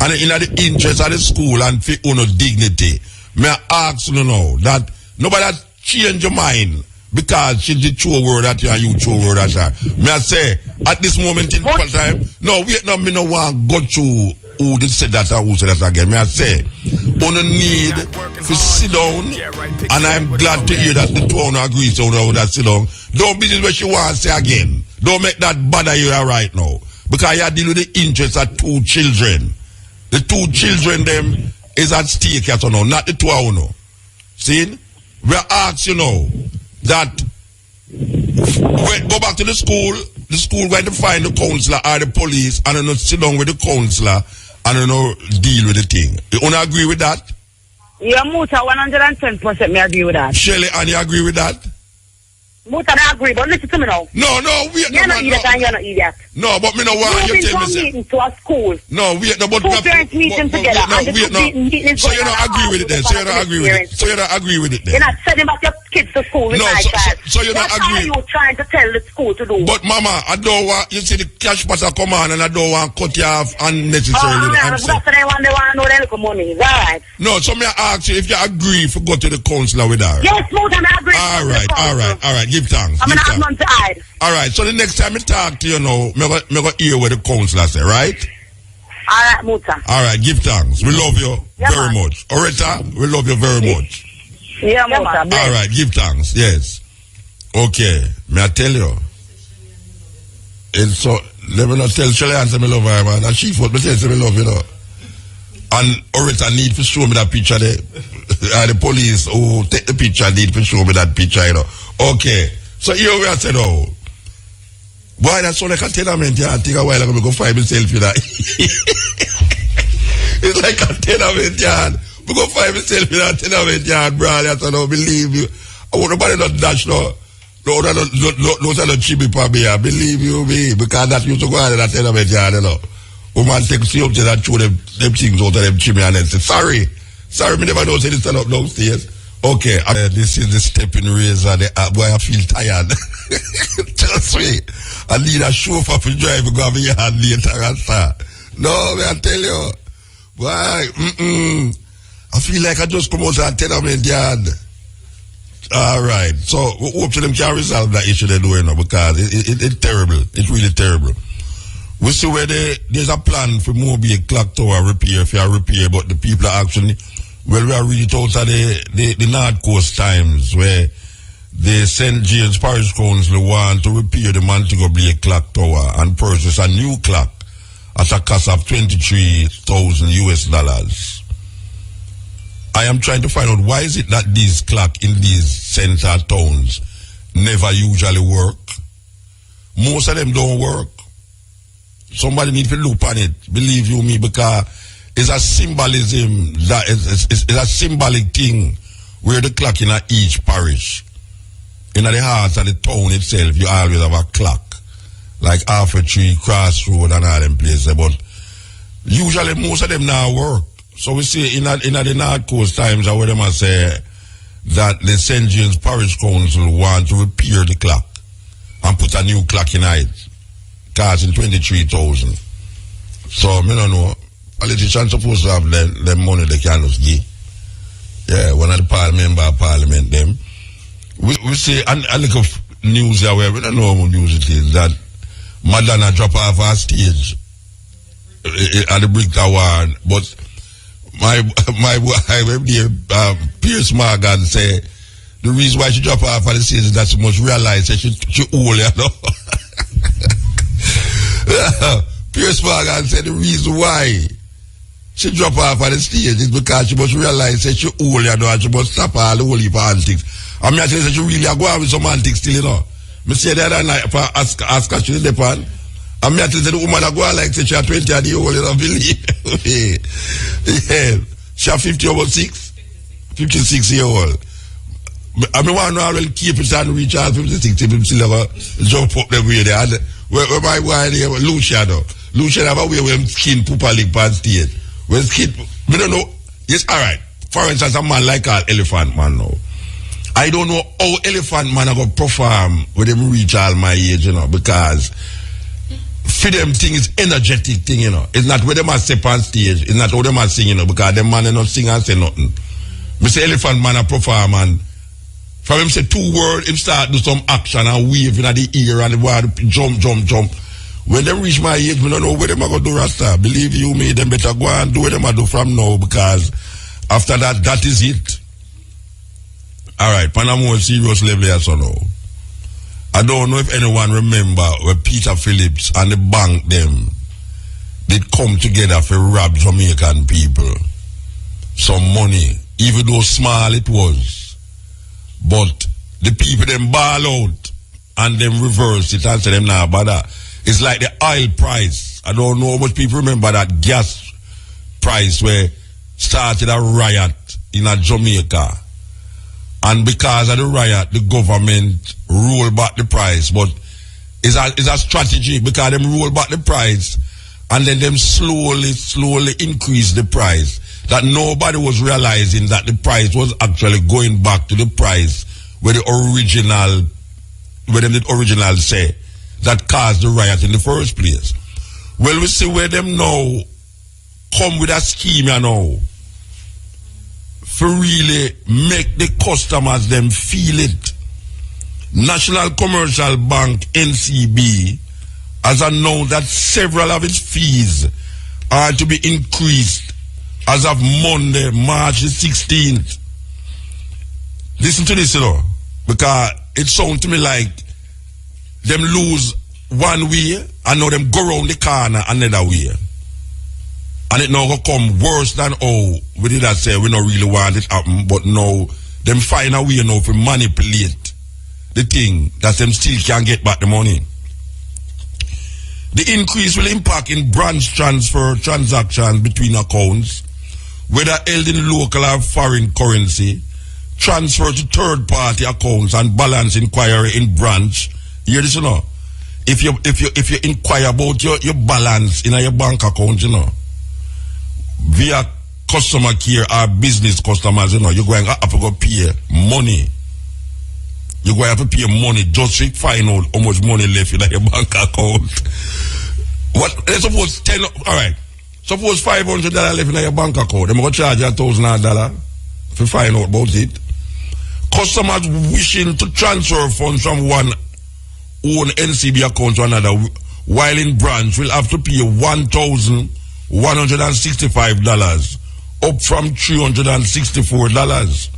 and in the interest of the school and for dignity, may I ask you now that nobody change your mind because she did true word at you and you true word at her. May I say at this moment in time, me no want go through. Who did say that or who said that again? May I say, on a need to sit down, and I'm glad to hear that the two owner agrees on that sit down. Don't be this what she wants to say again. Don't make that bother you right now. Because you are dealing with the interests of 2 children. The 2 children, them, is at stake at now, not the 2 owner. See? We ask you now that go back to the school going to find the counselor or the police and then sit down with the counselor and deal with the thing. You want to agree with that? Yeah, Muta, 110% me agree with that. Shelly, and you agree with that? Muta, I agree, but listen to me now. No, wait. You're not idiot and you're not idiot. No, but me no want you tell me. Meeting to a school. No, wait, no, but 2 parents meeting together. So you don't agree with it then. So you don't agree with it then. You're not sending back your kids to school with my child. So you don't agree. That's how you're trying to tell the school to do. But Mama, I don't want, you see the cash pass come on and I don't want to cut you off unnecessarily. That's they want to know the money. Is that right? No, so me ask you if you agree to go to the counselor with her. Yes, Muta, I agree. All right. Give thanks. I'm going to have none to hide. All right, so the next time I talk to you now, me go hear what the counselor say, right? All right, Muta. All right, give thanks. We love you very much. Oretta, we love you very much. Yeah, Muta. All right, give thanks. Yes. Okay, may I tell you? And so, let me not tell Shelly and say me love her, man. And she thought me say me love you, know. And Oretta need to show me that picture there. The police who take the picture need to show me that picture, you know. Okay. So here we are saying, oh, boy, that's so like a tenement, yeah. I think a while ago, go find myself, you know. It's like a tenement, yeah. We go find myself in a tenement, yeah, brother. I don't believe you. I want nobody not dash, no. No, chibi for me, I believe you, me. Because that used to go out in that tenement, yeah, you know. Woman takes you up to that, show them things out of them chimney and then say, sorry, me never know, say this stand up downstairs. Okay, this is the stepping razor. Boy, I feel tired. Trust me. I need a chauffeur to drive go over your hand later and start. No, I tell you. Boy, I feel like I just come out and tell them in the yard. All right. So, we hope them can resolve that issue they're doing now because it's terrible. It's really terrible. We see where there's a plan for Mobile Clock Tower repair, if you are repair, but the people are actually... Well, we are really out of the North Coast Times where the St. James Parish Council want to repair the Montego Bay Clock Tower and purchase a new clock at a cost of $23,000. I am trying to find out why is it that these clocks in these center towns never usually work. Most of them don't work. Somebody need to look on it, believe you me, because it's a symbolism, that it's a symbolic thing where the clock in each parish, in the heart of the town itself, you always have a clock. Like Half a Tree, Crossroad and all them places. But Usually most of them now work. So we see in the North Coast times where them say that the St. James Parish Council want to repair the clock and put a new clock in it, costing 23,000. So I don't know. Politicians supposed to have them money they can just give. Yeah, one of the member of parliament them. We see a little news here where we don't know what news it is, that Madonna drop off her stage at the Brick Award, but my boy Pierce Morgan say the reason why she drop off at the stage is that she must realize that she old, you know. Pierce Morgan said the reason why she drop off at the stage is because she must realize that she old, you know, and she must stop all the whole heap of antics. I mean, I tell you that she really go on with some antics still, you know. Me say the other night for ask her she in the pan. I mean, I tell you the woman that go on like say she 20 years old, you know, believe. Yeah. She 50 over 6, 56 years old. I mean, one now will keep it and reach out 56 if him still ever jump up the way there. And where my boy there, Lucia have a way where him skin poop a lick past stage. When skin, we don't know. Yes, all right. For instance, a man like an Elephant Man now. I don't know how Elephant Man are going to perform when them reach all my age, you know, because for them thing is energetic thing, you know. It's not where them are step on stage. It's not how them are sing, you know, because them man are not sing and say nothing. Me say Elephant Man a perform and from him say 2 words, him start do some action and wave in the ear and the word jump. When them reach my age, me don't know where them are going to do Rasta. Believe you me, them better go and do what them are do from now, because after that, that is it. Alright, Panama serious level here, so now. I don't know if anyone remember where Peter Phillips and the bank them did come together for rob Jamaican people some money, even though small it was. But the people them ball out and them reverse it and say them now bother. It's like the oil price. I don't know how much people remember that gas price where started a riot in a Jamaica. And because of the riot, the government rolled back the price. But it's a strategy, because them roll back the price and then them slowly increase the price. That nobody was realizing that the price was actually going back to the price where the original say that caused the riot in the first place. Well, we see where them now come with a scheme, you know, for really make the customers them feel it. National Commercial Bank, NCB, has announced that several of its fees are to be increased as of Monday, March the 16th. Listen to this, you know, because it sounds to me like them lose one way and now them go around the corner another way. And it now come worse than we did that say we don't really want it happen, but now them find a way now to manipulate the thing that them still can't get back the money. The increase will impact in branch transfer transactions between accounts, whether held in local or foreign currency, transfer to third-party accounts, and balance inquiry in branch. You hear this, you know? If you inquire about your balance in your bank account, you know, via customer care or business customers, you know, you're going to have to go pay money. You're going to have to pay money just to find out how much money left in your bank account. What? Let's suppose alright. Suppose $500 left in your bank account. They're going to charge you $1,000 to find out about it. Customers wishing to transfer funds from one own NCB account to another, while in branch, will have to pay $1,165, up from $364.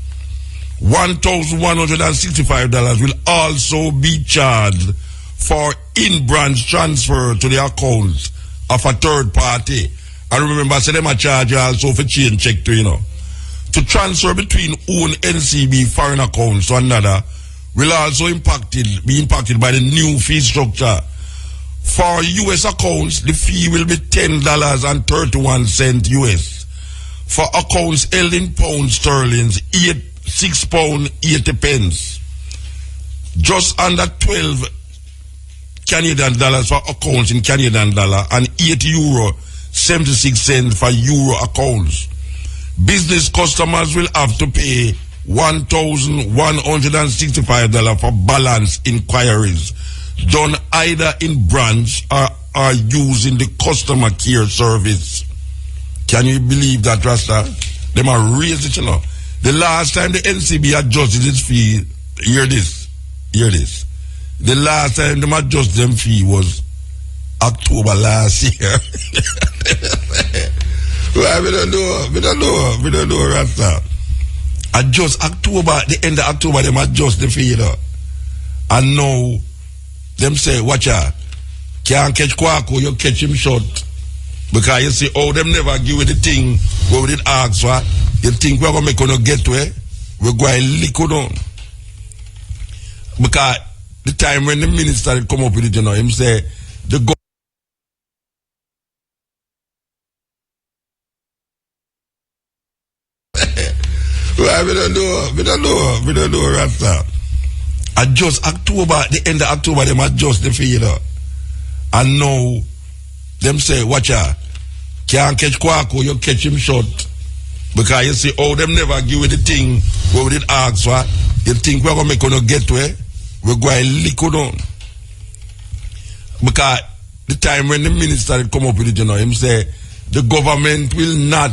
$1,165 will also be charged for in-branch transfer to the accounts of a third party. And remember, say them a charge also for chain check too, you know. To transfer between own NCB foreign accounts to another will also be impacted by the new fee structure. For US accounts, the fee will be $10.31 US. For accounts held in pounds sterling, £6.80. Just under 12 Canadian dollars for accounts in Canadian dollar, and €8 76 cents for euro accounts. Business customers will have to pay $1,165 for balance inquiries done either in branch or using the customer care service. Can you believe that, Rasta? Them are raised it, you know. The last time the NCB adjusted its fee, hear this. The last time they adjusted them fee was October last year. Well, we don't know, Rasta. Adjust October, the end of October, them adjust the fee, you know. And now, them say, watch out, can't catch Kwaku, you catch him short. Because you see, oh, them never give you the thing where we did ask for. You think we're going to make you get to it? We're going to lick it down. Because the time when the minister come up with it, you know, him say, the government. Well, we don't know, Rasta. Adjust October, the end of October, them adjust the fee, you know. And now, them say, watch out, can't catch Kwaku, you catch him short. Because you see, oh, them never give you the thing where we did ask for. You think we're going to make you get to it? We're going to lick you down. Because the time when the minister come up with it, you know, him say, the government will not